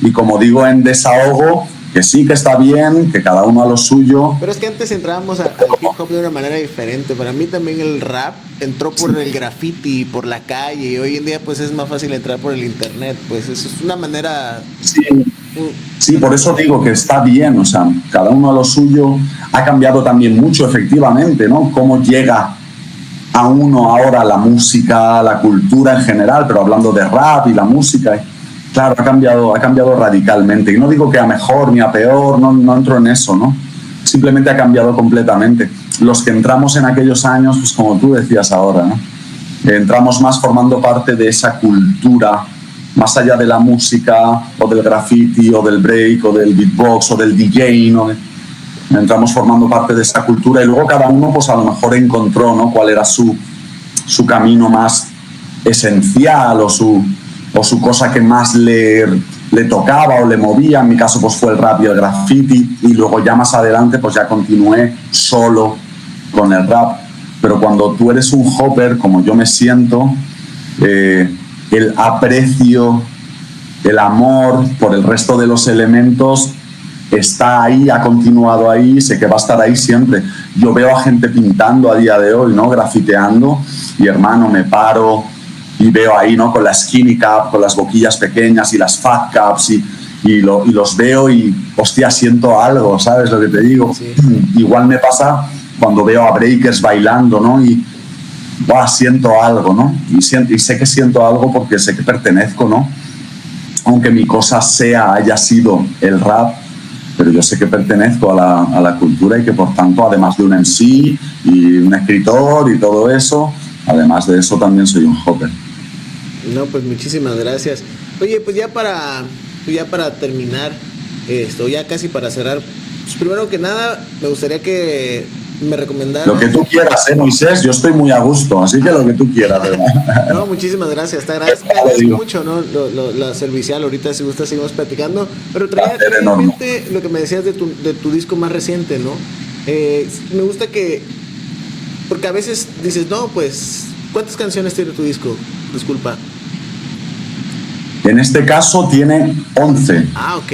y como digo en Desahogo, que sí que está bien, que cada uno a lo suyo. Pero es que antes entrábamos al hip hop de una manera diferente. Para mí también el rap entró por el graffiti, por la calle, y hoy en día pues es más fácil entrar por el internet. Pues eso es una manera... Sí, sí, por eso digo que está bien, o sea, cada uno a lo suyo. Ha cambiado también mucho, efectivamente, ¿no? Cómo llega a uno ahora la música, la cultura en general, pero hablando de rap y la música, claro, ha cambiado radicalmente. Y no digo que a mejor ni a peor, no entro en eso, ¿no? Simplemente ha cambiado completamente. Los que entramos en aquellos años, pues como tú decías ahora, ¿no? Entramos más formando parte de esa cultura, más allá de la música, o del graffiti, o del break, o del beatbox, o del DJ, ¿no? Entramos formando parte de esa cultura y luego cada uno pues a lo mejor encontró, ¿no?, cuál era su camino más esencial o su cosa que más le tocaba o le movía. En mi caso pues fue el rap y el graffiti, y luego ya más adelante pues ya continué solo con el rap. Pero cuando tú eres un hopper, como yo me siento, el aprecio, el amor por el resto de los elementos está ahí, ha continuado ahí, sé que va a estar ahí siempre. Yo veo a gente pintando a día de hoy, ¿no?, grafiteando, y hermano, me paro y veo ahí, ¿no?, con la skinny cap, con las boquillas pequeñas y las fat caps, y los veo y, hostia, siento algo, ¿sabes lo que te digo? Sí. Igual me pasa cuando veo a breakers bailando, ¿no?, y siento algo, ¿no? Y sé que siento algo porque sé que pertenezco, ¿no? Aunque mi cosa haya sido el rap, pero yo sé que pertenezco a la cultura y que por tanto, además de un MC y un escritor y todo eso, además de eso también soy un hopper. No, pues muchísimas gracias. Oye, pues ya para terminar esto, ya casi para cerrar, pues primero que nada me gustaría que me recomendaras... Lo que tú quieras, Moisés, yo estoy muy a gusto, así que lo que tú quieras, ¿verdad? No, muchísimas gracias, te agradezco mucho, ¿no? La servicial, ahorita si gusta seguimos platicando, pero traía realmente lo que me decías de tu disco más reciente, ¿no? Me gusta que, porque a veces dices, no, pues, ¿cuántas canciones tiene tu disco? Disculpa. En este caso tiene 11. Ah, ok.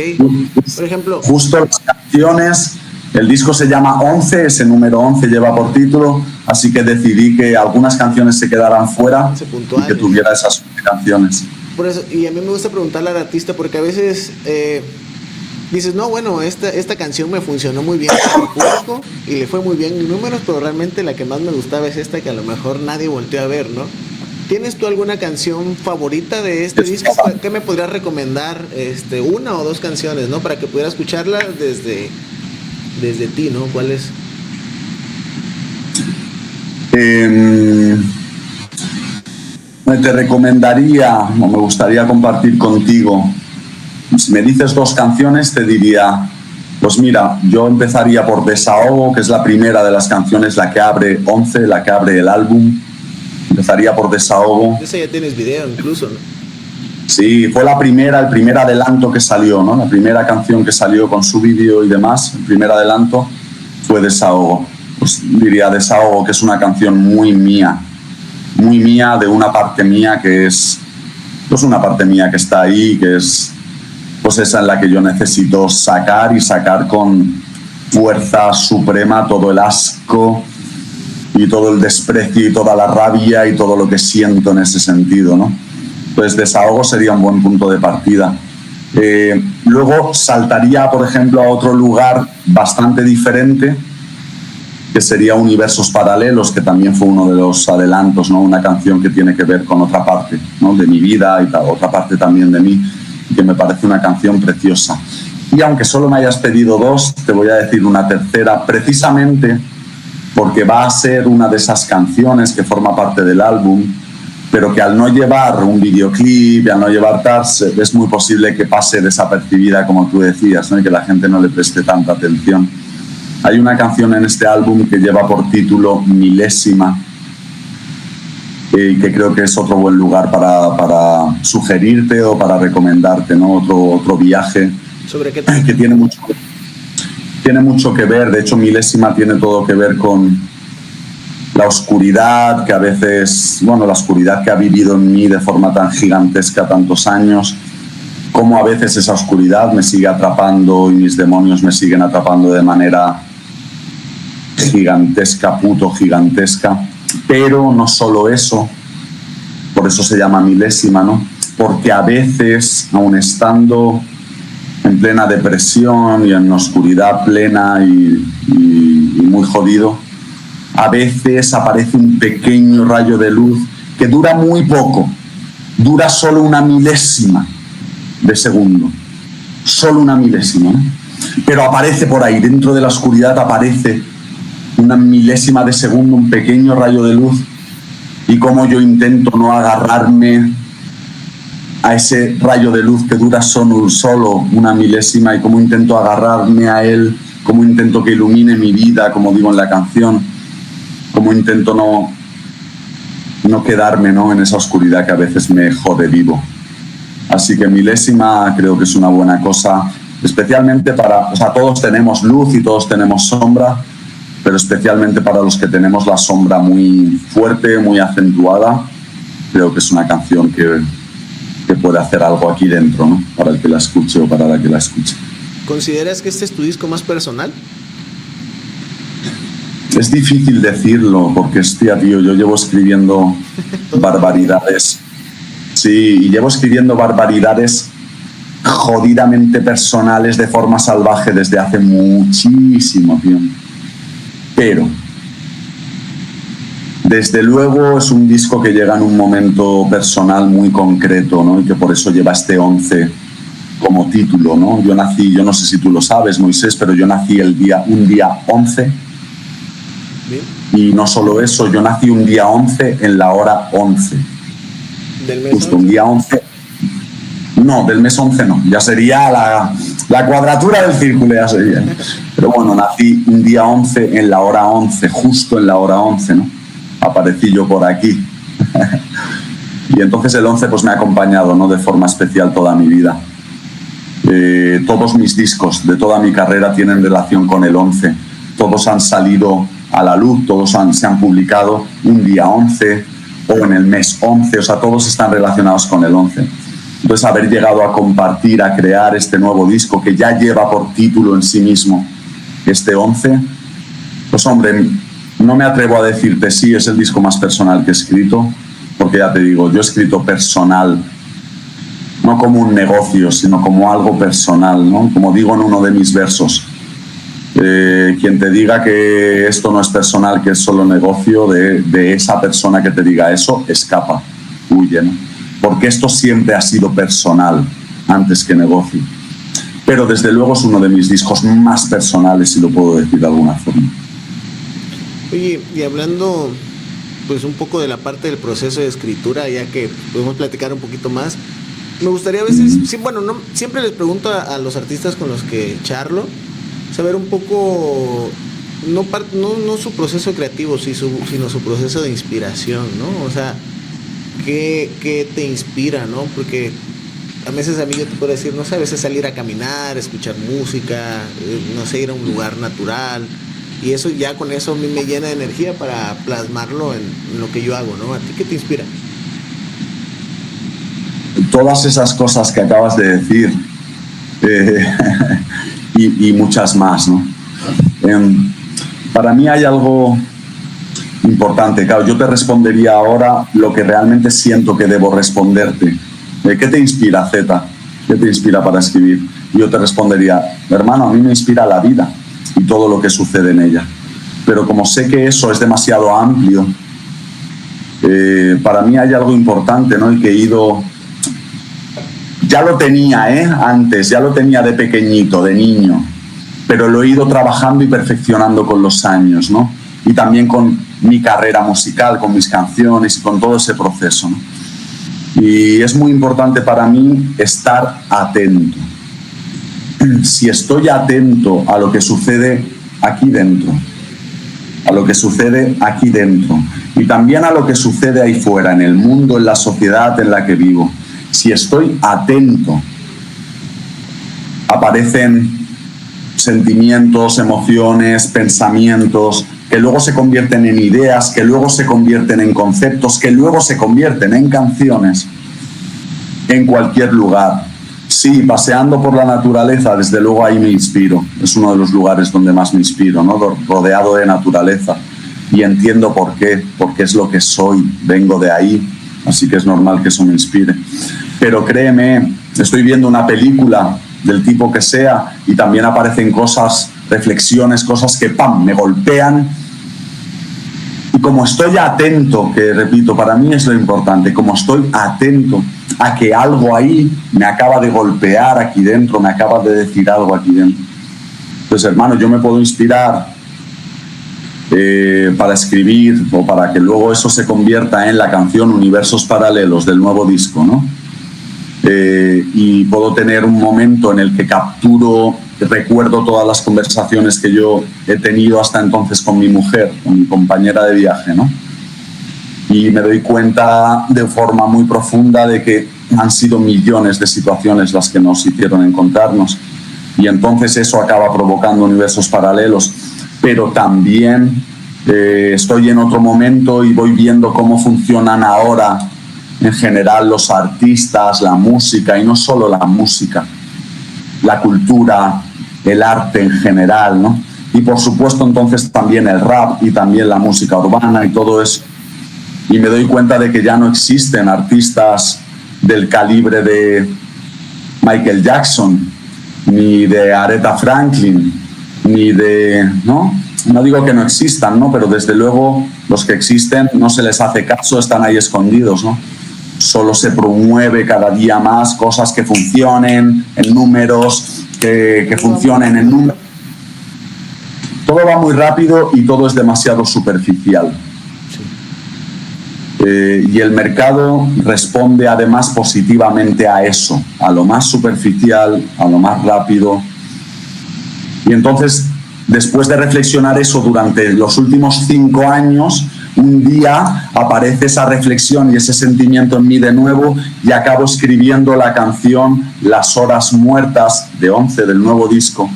Por ejemplo... Justo las canciones... El disco se llama 11, ese número 11 lleva por título, así que decidí que algunas canciones se quedaran fuera y que tuviera esas canciones. Por eso, y a mí me gusta preguntarle al artista, porque a veces dices, no, bueno, esta canción me funcionó muy bien con el público y le fue muy bien en números, pero realmente la que más me gustaba es esta que a lo mejor nadie volteó a ver, ¿no? ¿Tienes tú alguna canción favorita de este disco? ¿Qué me podrías recomendar? Una o dos canciones, ¿no? Para que pudiera escucharla desde ti, ¿no? ¿Cuál es? Te recomendaría, o me gustaría compartir contigo, si me dices dos canciones, te diría, pues mira, yo empezaría por Desahogo, que es la primera de las canciones, la que abre 11, la que abre el álbum. Empezaría por Desahogo. Esa ya tienes video incluso, ¿no? Sí, fue el primer adelanto que salió, ¿no? La primera canción que salió con su vídeo y demás, el primer adelanto fue Desahogo. Pues diría Desahogo, que es una canción muy mía, de una parte mía que es, pues una parte mía que está ahí, que es, pues esa en la que yo necesito sacar con fuerza suprema todo el asco y todo el desprecio y toda la rabia y todo lo que siento en ese sentido, ¿no? Pues Desahogo sería un buen punto de partida. Luego saltaría, por ejemplo, a otro lugar bastante diferente, que sería Universos Paralelos, que también fue uno de los adelantos, ¿no? Una canción que tiene que ver con otra parte, ¿no?, de mi vida y tal, otra parte también de mí, que me parece una canción preciosa. Y aunque solo me hayas pedido dos, te voy a decir una tercera, precisamente porque va a ser una de esas canciones que forma parte del álbum, pero que al no llevar un videoclip, al no llevar es muy posible que pase desapercibida, como tú decías, ¿no?, y que la gente no le preste tanta atención. Hay una canción en este álbum que lleva por título Milésima, que creo que es otro buen lugar para sugerirte o para recomendarte, ¿no? Otro viaje. ¿Sobre qué que tiene mucho que ver. De hecho, Milésima tiene todo que ver con la oscuridad que a veces, bueno, la oscuridad que ha vivido en mí de forma tan gigantesca tantos años, cómo a veces esa oscuridad me sigue atrapando y mis demonios me siguen atrapando de manera gigantesca, gigantesca. Pero no solo eso, por eso se llama milésima, ¿no? Porque a veces, aun estando en plena depresión y en oscuridad plena y muy jodido, a veces aparece un pequeño rayo de luz que dura muy poco, dura solo una milésima de segundo, solo una milésima, ¿no? Pero aparece por ahí, dentro de la oscuridad aparece una milésima de segundo, un pequeño rayo de luz, y como yo intento no agarrarme a ese rayo de luz que dura solo una milésima, y cómo intento agarrarme a él, cómo intento que ilumine mi vida, como digo en la canción, cómo intento no quedarme, ¿no?, en esa oscuridad que a veces me jode vivo. Así que milésima creo que es una buena cosa, especialmente para, o sea, todos tenemos luz y todos tenemos sombra, pero especialmente para los que tenemos la sombra muy fuerte, muy acentuada, creo que es una canción que puede hacer algo aquí dentro, ¿no?, para el que la escuche o para la que la escuche. ¿Consideras que este es tu disco más personal? Es difícil decirlo, porque, hostia, tío, yo llevo escribiendo barbaridades. Sí, y llevo escribiendo barbaridades jodidamente personales de forma salvaje desde hace muchísimo tiempo. Pero, desde luego, es un disco que llega en un momento personal muy concreto, ¿no?, y que por eso lleva este 11 como título, ¿no? Yo nací, yo no sé si tú lo sabes, Moisés, pero yo nací un día 11. Bien. Y no solo eso, yo nací un día 11 en la hora 11. ¿Del mes Justo 11? un día 11. No, del mes 11 no. Ya sería la cuadratura del círculo, ya sería. Pero bueno, nací un día 11 en la hora 11, justo en la hora 11, ¿no? Aparecí yo por aquí. Y entonces el 11 pues me ha acompañado, ¿no?, de forma especial toda mi vida. Todos mis discos de toda mi carrera tienen relación con el 11. Todos han salido a la luz, todos se han publicado un día 11 o en el mes 11, o sea, todos están relacionados con el 11. Entonces, haber llegado a compartir, a crear este nuevo disco que ya lleva por título en sí mismo este 11, pues hombre, no me atrevo a decirte sí, es el disco más personal que he escrito, porque ya te digo, yo he escrito personal, no como un negocio, sino como algo personal, ¿no? Como digo en uno de mis versos, quien te diga que esto no es personal, que es solo negocio, de esa persona que te diga eso, escapa, huye, ¿no? Porque esto siempre ha sido personal antes que negocio. Pero desde luego es uno de mis discos más personales, si lo puedo decir de alguna forma. Oye, y hablando pues un poco de la parte del proceso de escritura, ya que podemos platicar un poquito más, me gustaría a veces, sí, bueno, no, siempre les pregunto a los artistas con los que charlo, saber un poco, no su proceso creativo, sino su proceso de inspiración, ¿no? O sea, ¿qué te inspira, no? Porque a veces a mí yo te puedo decir, no sé, a veces salir a caminar, escuchar música, no sé, ir a un lugar natural, y eso ya con eso a mí me llena de energía para plasmarlo en lo que yo hago, ¿no? ¿A ti qué te inspira? Todas esas cosas que acabas de decir y muchas más, ¿no? Para mí hay algo importante. Claro, yo te respondería ahora lo que realmente siento que debo responderte. ¿Qué te inspira, Zeta? ¿Qué te inspira para escribir? Y yo te respondería, hermano, a mí me inspira la vida y todo lo que sucede en ella. Pero como sé que eso es demasiado amplio, para mí hay algo importante, ¿no? Y que he ido... Ya lo tenía, antes, ya lo tenía de pequeñito, de niño, pero lo he ido trabajando y perfeccionando con los años, ¿no? Y también con mi carrera musical, con mis canciones y con todo ese proceso, ¿no? Y es muy importante para mí estar atento. Si estoy atento a lo que sucede aquí dentro, a lo que sucede aquí dentro, y también a lo que sucede ahí fuera, en el mundo, en la sociedad en la que vivo, si estoy atento, aparecen sentimientos, emociones, pensamientos, que luego se convierten en ideas, que luego se convierten en conceptos, que luego se convierten en canciones en cualquier lugar. Sí, paseando por la naturaleza, desde luego ahí me inspiro. Es uno de los lugares donde más me inspiro, ¿no? Rodeado de naturaleza. Y entiendo por qué, porque es lo que soy, vengo de ahí, así que es normal que eso me inspire. Pero créeme, estoy viendo una película del tipo que sea y también aparecen cosas, reflexiones, cosas que ¡pam!, me golpean. Y como estoy atento, que repito, para mí es lo importante, como estoy atento a que algo ahí me acaba de golpear aquí dentro, me acaba de decir algo aquí dentro. Pues hermano, yo me puedo inspirar para escribir o para que luego eso se convierta en la canción Universos Paralelos del nuevo disco, ¿no? Y puedo tener un momento en el que capturo, recuerdo todas las conversaciones que yo he tenido hasta entonces con mi mujer, con mi compañera de viaje, ¿no? Y me doy cuenta de forma muy profunda de que han sido millones de situaciones las que nos hicieron encontrarnos, y entonces eso acaba provocando universos paralelos. Pero también estoy en otro momento y voy viendo cómo funcionan ahora en general los artistas, la música, y no solo la música, la cultura, el arte en general, ¿no? Y por supuesto entonces también el rap y también la música urbana y todo eso. Y me doy cuenta de que ya no existen artistas del calibre de Michael Jackson, ni de Aretha Franklin, ni de... No digo que no existan, ¿no? Pero desde luego los que existen no se les hace caso, están ahí escondidos, ¿no? Solo se promueve cada día más cosas que funcionen en números, que funcionen en números. Todo va muy rápido y todo es demasiado superficial. Y el mercado responde además positivamente a eso, a lo más superficial, a lo más rápido. Y entonces, después de reflexionar eso durante los últimos 5 años, un día aparece esa reflexión y ese sentimiento en mí de nuevo y acabo escribiendo la canción Las Horas Muertas de 11 del nuevo disco,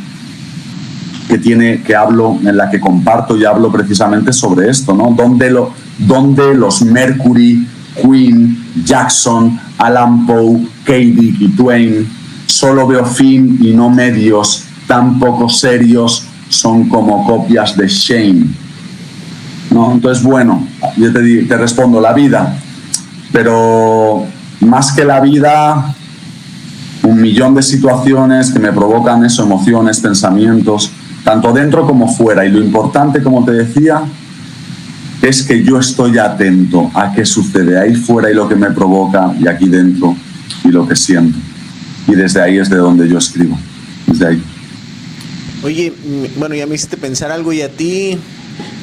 en la que comparto y hablo precisamente sobre esto, ¿no? Donde los Mercury, Queen, Jackson, Alan Poe, K.D. y Twain, solo veo fin y no medios, tan poco serios, son como copias de Shane, ¿no? Entonces, bueno, yo te respondo, la vida, pero más que la vida, 1.000.000 de situaciones que me provocan eso, emociones, pensamientos, tanto dentro como fuera. Y lo importante, como te decía, es que yo estoy atento a qué sucede ahí fuera y lo que me provoca, y aquí dentro y lo que siento. Y desde ahí es de donde yo escribo, desde ahí. Oye, bueno, ya me hiciste pensar algo. ¿Y a ti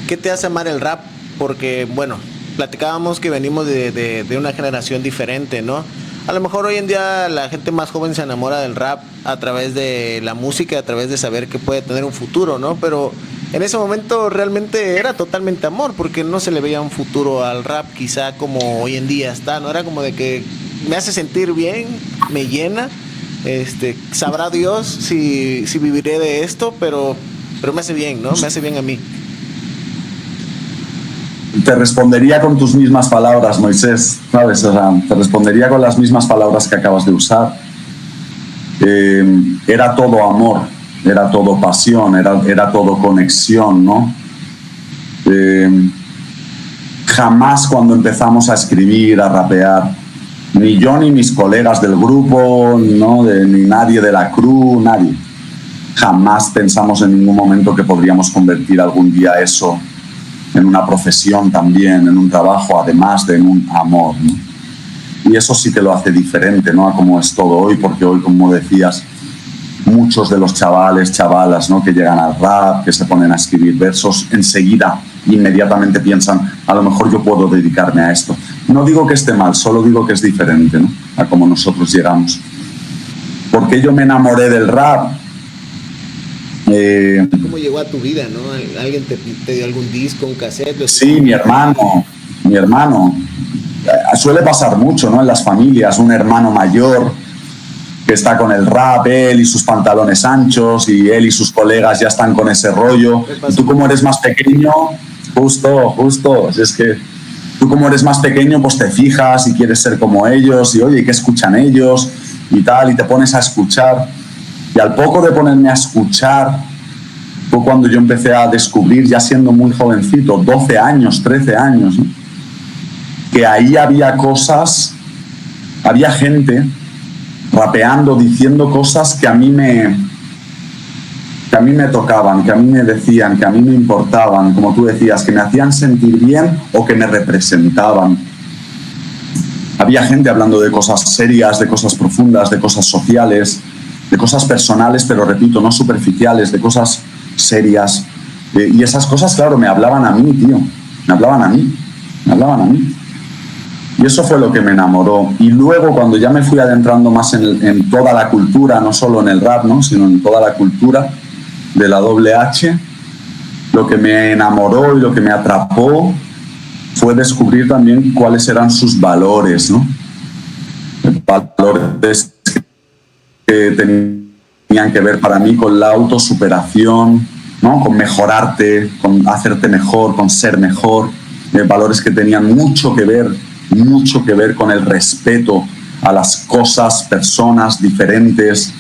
qué te hace amar el rap? Porque, bueno, platicábamos que venimos de una generación diferente, ¿no? A lo mejor hoy en día la gente más joven se enamora del rap a través de la música, a través de saber que puede tener un futuro, ¿no? Pero en ese momento realmente era totalmente amor, porque no se le veía un futuro al rap quizá como hoy en día está, ¿no? Era como de que me hace sentir bien, me llena, sabrá Dios si viviré de esto, pero me hace bien, ¿no? Me hace bien a mí. Te respondería con tus mismas palabras, Moisés, ¿sabes? O sea, te respondería con las mismas palabras que acabas de usar. Era todo amor, era todo pasión, era todo conexión, ¿no? Jamás cuando empezamos a escribir, a rapear, ni yo ni mis colegas del grupo, ¿no? Ni nadie de la crew, nadie, jamás pensamos en ningún momento que podríamos convertir algún día eso en una profesión también, en un trabajo, además de en un amor, ¿no? Y eso sí que lo hace diferente, ¿no?, a cómo es todo hoy, porque hoy, como decías, muchos de los chavalas, ¿no?, que llegan al rap, que se ponen a escribir versos, enseguida, inmediatamente piensan, a lo mejor yo puedo dedicarme a esto. No digo que esté mal, solo digo que es diferente, ¿no?, a cómo nosotros llegamos. ¿Por qué yo me enamoré del rap? ¿Cómo llegó a tu vida, no? ¿Alguien te dio algún disco, un cassette? Sí, mi hermano. Suele pasar mucho, ¿no?, en las familias, un hermano mayor que está con el rap, él y sus pantalones anchos, y él y sus colegas ya están con ese rollo. Y tú, como eres más pequeño, justo, es que tú, como eres más pequeño, pues te fijas y quieres ser como ellos, y oye, ¿qué escuchan ellos? Y tal, y te pones a escuchar. Y al poco de ponerme a escuchar, fue cuando yo empecé a descubrir, ya siendo muy jovencito, 12 años, 13 años, ¿no? Que ahí había cosas, había gente rapeando, diciendo cosas que a mí me tocaban, que a mí me decían, que a mí me importaban, como tú decías, que me hacían sentir bien o que me representaban. Había gente hablando de cosas serias, de cosas profundas, de cosas sociales, de cosas personales, pero repito, no superficiales, de cosas serias. Y esas cosas, claro, me hablaban a mí, tío. Me hablaban a mí. Y eso fue lo que me enamoró. Y luego, cuando ya me fui adentrando más en toda la cultura, no solo en el rap, ¿no?, sino en toda la cultura de la doble H, lo que me enamoró y lo que me atrapó fue descubrir también cuáles eran sus valores, ¿no? Valores que tenían que ver para mí con la autosuperación, ¿no?, con mejorarte, con hacerte mejor, con ser mejor. Valores que tenían mucho que ver con el respeto a las cosas, personas diferentes.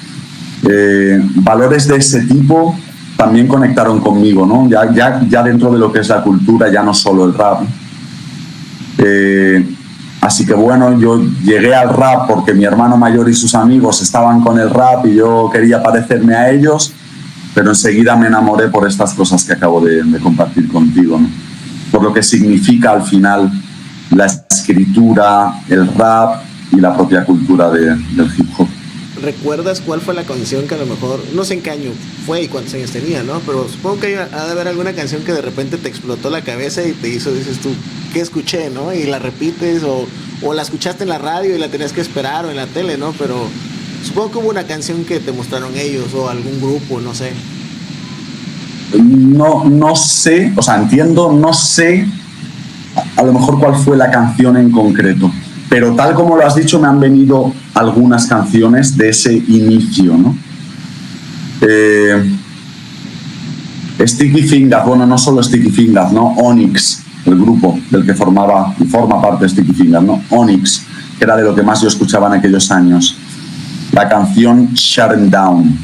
Valores de ese tipo también conectaron conmigo, ¿no? Ya dentro de lo que es la cultura, ya no solo el rap. Así que bueno, yo llegué al rap porque mi hermano mayor y sus amigos estaban con el rap y yo quería parecerme a ellos, pero enseguida me enamoré por estas cosas que acabo de compartir contigo, ¿no? Por lo que significa al final la escritura, el rap y la propia cultura del hip hop. ¿Recuerdas cuál fue la canción que a lo mejor, no sé en qué año fue y cuántos años tenía, ¿no? Pero supongo que ha de haber alguna canción que de repente te explotó la cabeza y te hizo, dices tú, ¿qué escuché, no? Y la repites o la escuchaste en la radio y la tenías que esperar o en la tele, ¿no? Pero supongo que hubo una canción que te mostraron ellos o algún grupo, no sé. No sé, o sea, entiendo, no sé a lo mejor cuál fue la canción en concreto, pero tal como lo has dicho, me han venido algunas canciones de ese inicio, ¿no? Sticky Fingers, bueno, no solo Sticky Fingers, ¿no? Onyx, el grupo del que forma parte Sticky Fingers, ¿no? Onyx, que era de lo que más yo escuchaba en aquellos años. La canción Shut 'Em Down.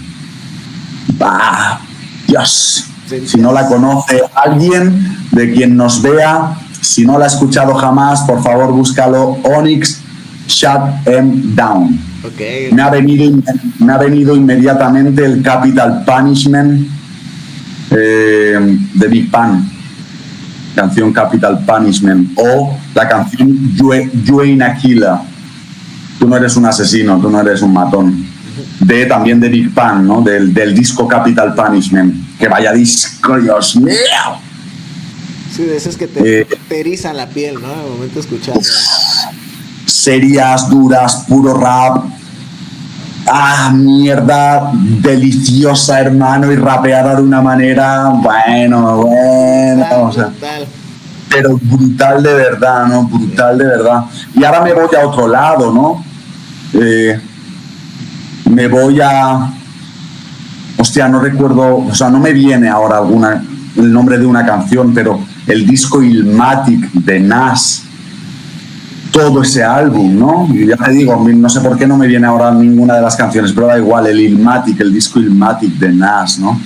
¡Bah! Dios. Si no la conoce alguien de quien nos vea, si no la ha escuchado jamás, por favor búscalo. Onyx, Shut 'Em Down. Okay. Me ha venido inmediatamente el Capital Punishment de Big Pun, canción Capital Punishment, o la canción You Ain't a Killer, tú no eres un asesino, tú no eres un matón, también de Big Pun, ¿no? del disco Capital Punishment. Que vaya disco, Dios mío. Sí, de esos que te erizan la piel, ¿no? Al momento de escuchar. Serias, duras, puro rap. Mierda, deliciosa, hermano, y rapeada de una manera, bueno, o sea, pero brutal de verdad, ¿no? Brutal de verdad. Y ahora me voy a otro lado, ¿no? Me voy a... Hostia, no recuerdo, o sea, no me viene ahora el nombre de una canción, pero el disco Illmatic de Nas, todo ese álbum, ¿no? Y ya te digo, no sé por qué no me viene ahora ninguna de las canciones, pero da igual, el Illmatic, el disco Illmatic de Nas, ¿no?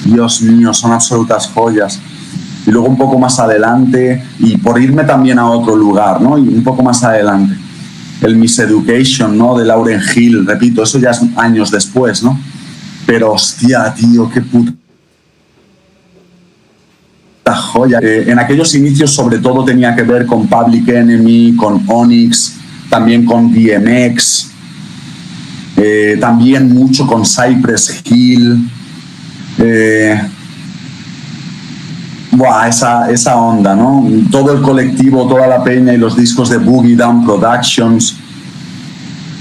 Dios mío, son absolutas joyas. Y luego un poco más adelante, y por irme también a otro lugar, ¿no? Y un poco más adelante, el Miseducation, ¿no? De Lauryn Hill, repito, eso ya es años después, ¿no? Pero hostia, tío, qué puta joya. En aquellos inicios sobre todo tenía que ver con Public Enemy, con Onyx, también con DMX, también mucho con Cypress Hill. Esa onda, ¿no? Todo el colectivo, toda la peña y los discos de Boogie Down Productions,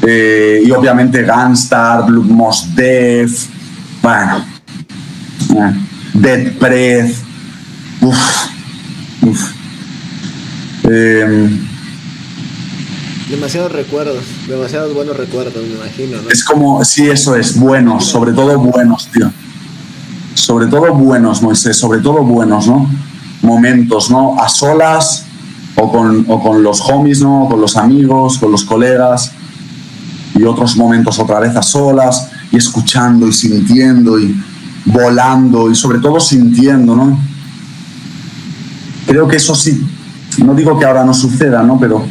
y obviamente Gunstar, Blue Mos Def, bueno, Dead Breath, Demasiados recuerdos, demasiados buenos recuerdos, me imagino, ¿no? Es como, sí, eso es, buenos, sobre todo buenos, tío. Sobre todo buenos, Moisés, sobre todo buenos, ¿no? Momentos, ¿no? A solas o con los homies, ¿no? Con los amigos, con los colegas, y otros momentos otra vez a solas y escuchando y sintiendo y volando y sobre todo sintiendo, ¿no? Creo que eso sí, no digo que ahora no suceda, ¿no? Pero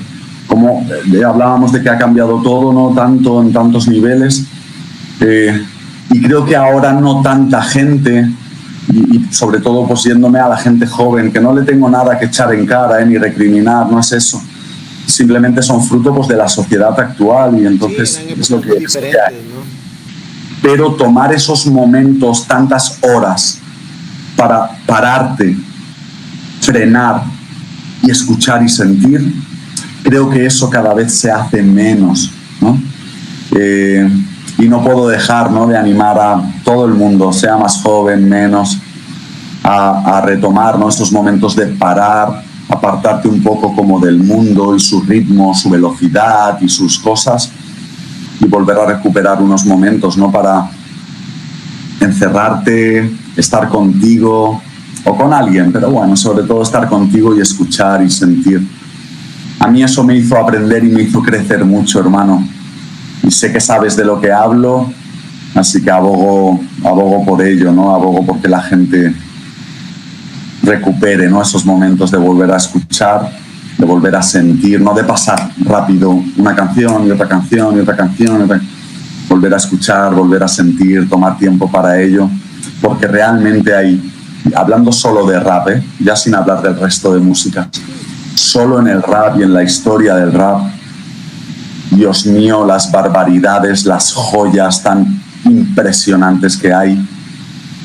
como hablábamos de que ha cambiado todo, ¿no? Tanto en tantos niveles, y creo que ahora no tanta gente, y sobre todo pues yéndome a la gente joven, que no le tengo nada que echar en cara, ni recriminar, no es eso. Simplemente son fruto pues, de la sociedad actual y entonces sí, es lo que hay. ¿no? Pero tomar esos momentos, tantas horas, para pararte, frenar y escuchar y sentir, creo que eso cada vez se hace menos, ¿no? Y no puedo dejar, ¿no?, de animar a todo el mundo, sea más joven, menos, a retomar, ¿no?, esos momentos de parar, apartarte un poco como del mundo y su ritmo, su velocidad y sus cosas, y volver a recuperar unos momentos, ¿no?, para encerrarte, estar contigo o con alguien, pero bueno, sobre todo estar contigo y escuchar y sentir. A mí eso me hizo aprender y me hizo crecer mucho, hermano. Y sé que sabes de lo que hablo, así que abogo por ello, ¿no? Abogo porque la gente recupere, ¿no?, esos momentos de volver a escuchar, de volver a sentir, no de pasar rápido una canción y otra canción y otra canción, y otra... volver a escuchar, volver a sentir, tomar tiempo para ello, porque realmente hay, hablando solo de rap, ya sin hablar del resto de música, solo en el rap y en la historia del rap, Dios mío, las barbaridades, las joyas tan impresionantes que hay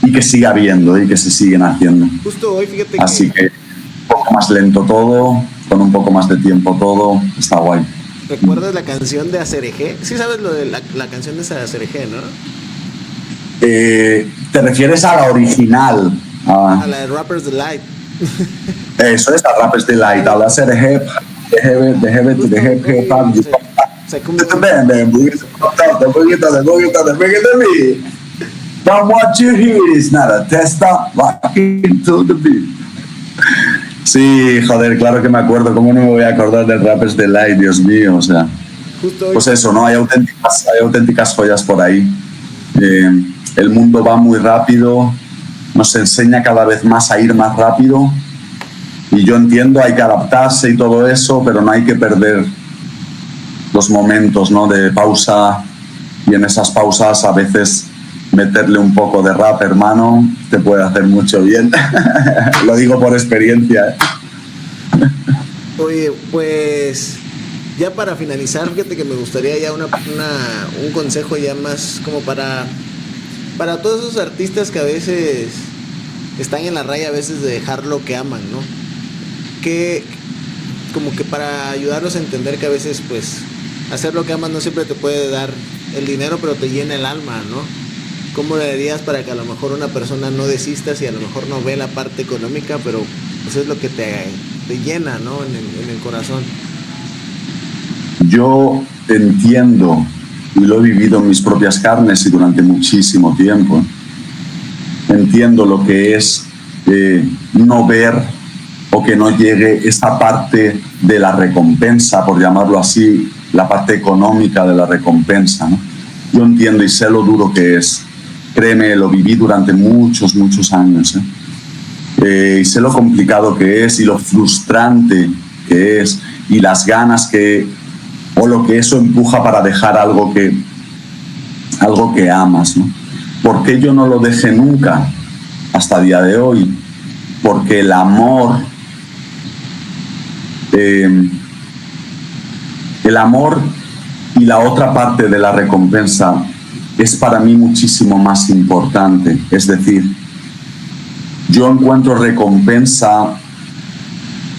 y que sigue habiendo y que se siguen haciendo. Justo hoy, fíjate Así que un poco más lento todo, con un poco más de tiempo todo, está guay. ¿Recuerdas la canción de Aserejé? Sí sabes lo de la canción de Aserejé, ¿no? ¿Te refieres a la original? A la de Rapper's Delight. Eso es, a Rapper's Delight, a la Aserejé, But what you hear is not a test up, rocking to the beat. Sí, joder, claro que me acuerdo. ¿Cómo no me voy a acordar del Rapper's Delight? Dios mío, o sea. Pues eso, ¿no? Hay auténticas joyas por ahí. El mundo va muy rápido, nos enseña cada vez más a ir más rápido. Y yo entiendo, hay que adaptarse y todo eso, pero no hay que perder los momentos, ¿no?, de pausa. Y en esas pausas a veces meterle un poco de rap, hermano, te puede hacer mucho bien. Lo digo por experiencia. Oye, pues ya para finalizar, fíjate que me gustaría ya un consejo ya más como para todos esos artistas que a veces están en la raya a veces de dejar lo que aman, ¿no? Que como que para ayudarlos a entender que a veces pues hacer lo que aman no siempre te puede dar el dinero, pero te llena el alma, ¿no? ¿Cómo le dirías para que a lo mejor una persona no desista si a lo mejor no ve la parte económica, pero pues es lo que te llena, ¿no?, en el corazón? Yo entiendo y lo he vivido en mis propias carnes y durante muchísimo tiempo. Entiendo lo que es no ver o que no llegue esa parte de la recompensa, por llamarlo así, la parte económica de la recompensa, ¿no? Yo entiendo y sé lo duro que es. Créeme, lo viví durante muchos años, y sé lo complicado que es y lo frustrante que es y las ganas o lo que eso empuja para dejar algo que amas, ¿no? ¿Por qué yo no lo dejé nunca hasta el día de hoy? Porque el amor y la otra parte de la recompensa es para mí muchísimo más importante. Es decir, yo encuentro recompensa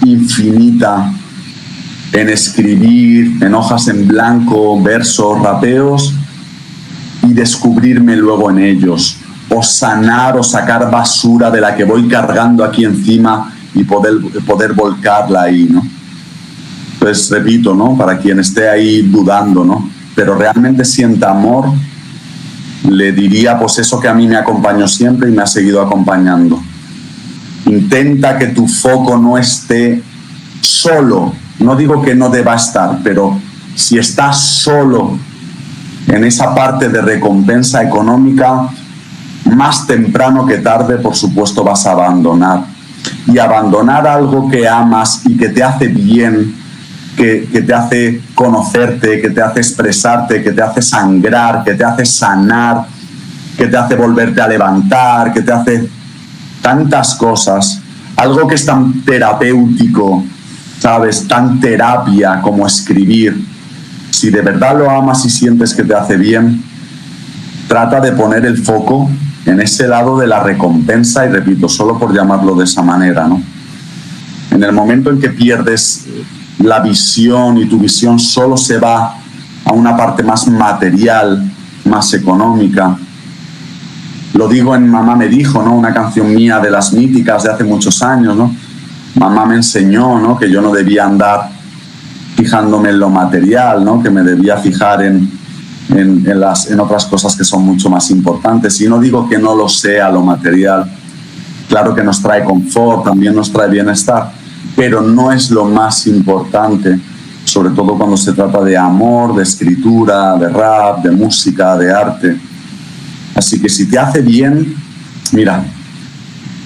infinita en escribir en hojas en blanco versos, rapeos y descubrirme luego en ellos, o sanar o sacar basura de la que voy cargando aquí encima y poder volcarla ahí, ¿no? Pues repito, ¿no? Para quien esté ahí dudando, ¿no? Pero realmente sienta amor, le diría pues eso que a mí me acompañó siempre y me ha seguido acompañando. Intenta que tu foco no esté solo. No digo que no deba estar, pero si estás solo en esa parte de recompensa económica, más temprano que tarde, por supuesto, vas a abandonar. Y abandonar algo que amas y que te hace bien, que te hace conocerte, que te hace expresarte, que te hace sangrar, que te hace sanar, que te hace volverte a levantar, que te hace tantas cosas. Algo que es tan terapéutico, ¿sabes? Tan terapia como escribir. Si de verdad lo amas y sientes que te hace bien, trata de poner el foco en ese lado de la recompensa y repito, solo por llamarlo de esa manera, ¿no? En el momento en que pierdes la visión y tu visión solo se va a una parte más material, más económica. Lo digo en Mamá me dijo, ¿no? Una canción mía de las míticas de hace muchos años, ¿no? Mamá me enseñó, ¿no? Que yo no debía andar fijándome en lo material, ¿no? Que me debía fijar en otras cosas que son mucho más importantes. Y no digo que no lo sea lo material. Claro que nos trae confort, también nos trae bienestar, pero no es lo más importante, sobre todo cuando se trata de amor, de escritura, de rap, de música, de arte. Así que si te hace bien, mira,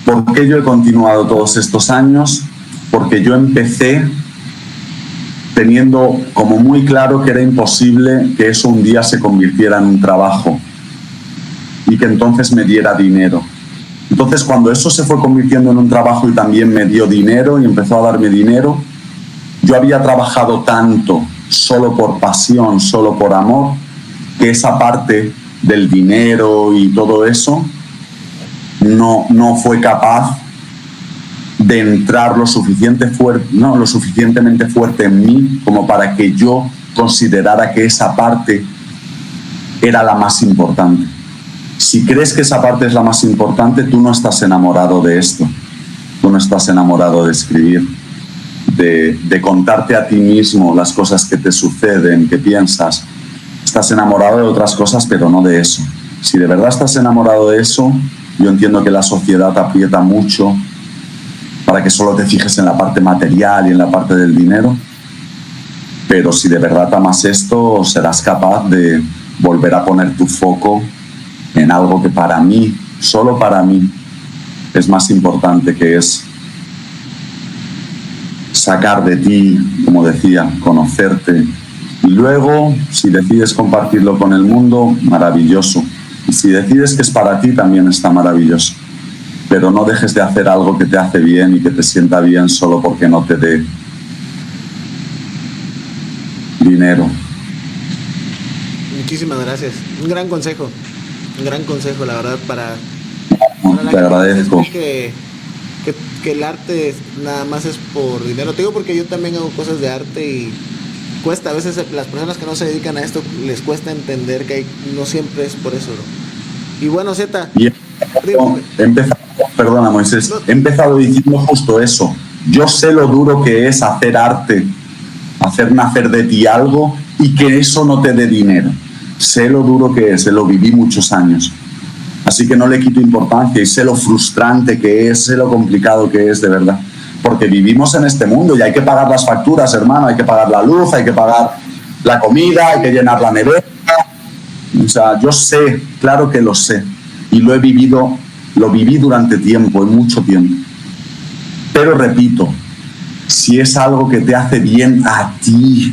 ¿por qué yo he continuado todos estos años? Porque yo empecé teniendo como muy claro que era imposible que eso un día se convirtiera en un trabajo y que entonces me diera dinero. Entonces, cuando eso se fue convirtiendo en un trabajo y también me dio dinero y empezó a darme dinero, yo había trabajado tanto solo por pasión, solo por amor, que esa parte del dinero y todo eso no fue capaz de entrar lo suficientemente fuerte en mí como para que yo considerara que esa parte era la más importante. Si crees que esa parte es la más importante, tú no estás enamorado de esto. Tú no estás enamorado de escribir, de contarte a ti mismo las cosas que te suceden, que piensas. Estás enamorado de otras cosas, pero no de eso. Si de verdad estás enamorado de eso, yo entiendo que la sociedad te aprieta mucho para que solo te fijes en la parte material y en la parte del dinero. Pero si de verdad amas esto, serás capaz de volver a poner tu foco en algo que para mí, solo para mí, es más importante, que es sacar de ti, como decía, conocerte. Y luego, si decides compartirlo con el mundo, maravilloso. Y si decides que es para ti, también está maravilloso. Pero no dejes de hacer algo que te hace bien y que te sienta bien solo porque no te dé dinero. Muchísimas gracias. Un gran consejo, la verdad, para te agradezco. Que el arte nada más es por dinero. Te digo porque yo también hago cosas de arte y cuesta, a veces las personas que no se dedican a esto les cuesta entender que no siempre es por eso, ¿no? Y bueno, Zeta, perdona, Moisés, he empezado diciendo justo eso. Yo sé lo duro que es hacer arte, hacer nacer de ti algo y que eso no te dé dinero. Sé lo duro que es, lo viví muchos años. Así que no le quito importancia y sé lo frustrante que es, sé lo complicado que es, de verdad. Porque vivimos en este mundo y hay que pagar las facturas, hermano, hay que pagar la luz, hay que pagar la comida, hay que llenar la nevera. O sea, yo sé, claro que lo sé. Y lo viví durante tiempo, mucho tiempo. Pero repito, si es algo que te hace bien a ti,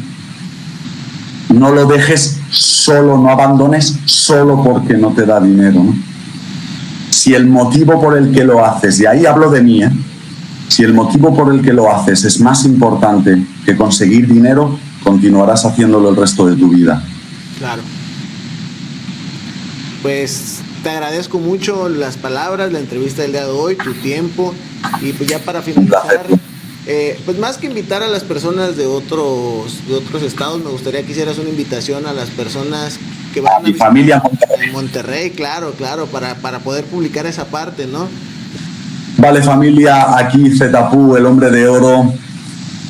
no lo dejes solo, no abandones solo porque no te da dinero, ¿no? Si el motivo por el que lo haces, y ahí hablo de mí, si el motivo por el que lo haces es más importante que conseguir dinero, continuarás haciéndolo el resto de tu vida. Claro. Pues te agradezco mucho las palabras, la entrevista del día de hoy, tu tiempo, y pues ya para finalizar, pues más que invitar a las personas de otros estados, me gustaría que hicieras una invitación a las personas que van a mi familia Monterrey, claro, para poder publicar esa parte, ¿no? Vale, familia, aquí Zetapu, el hombre de oro.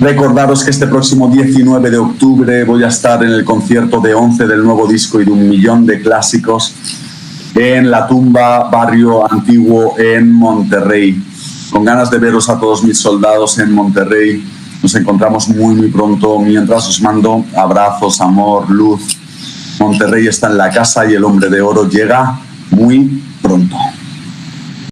Recordaros que este próximo 19 de octubre voy a estar en el concierto de 11 del nuevo disco y de 1.000.000 de clásicos en La Tumba, barrio antiguo en Monterrey. Con ganas de veros a todos mis soldados en Monterrey. Nos encontramos muy pronto, mientras os mando abrazos, amor, luz. Monterrey está en la casa y el hombre de oro llega muy pronto.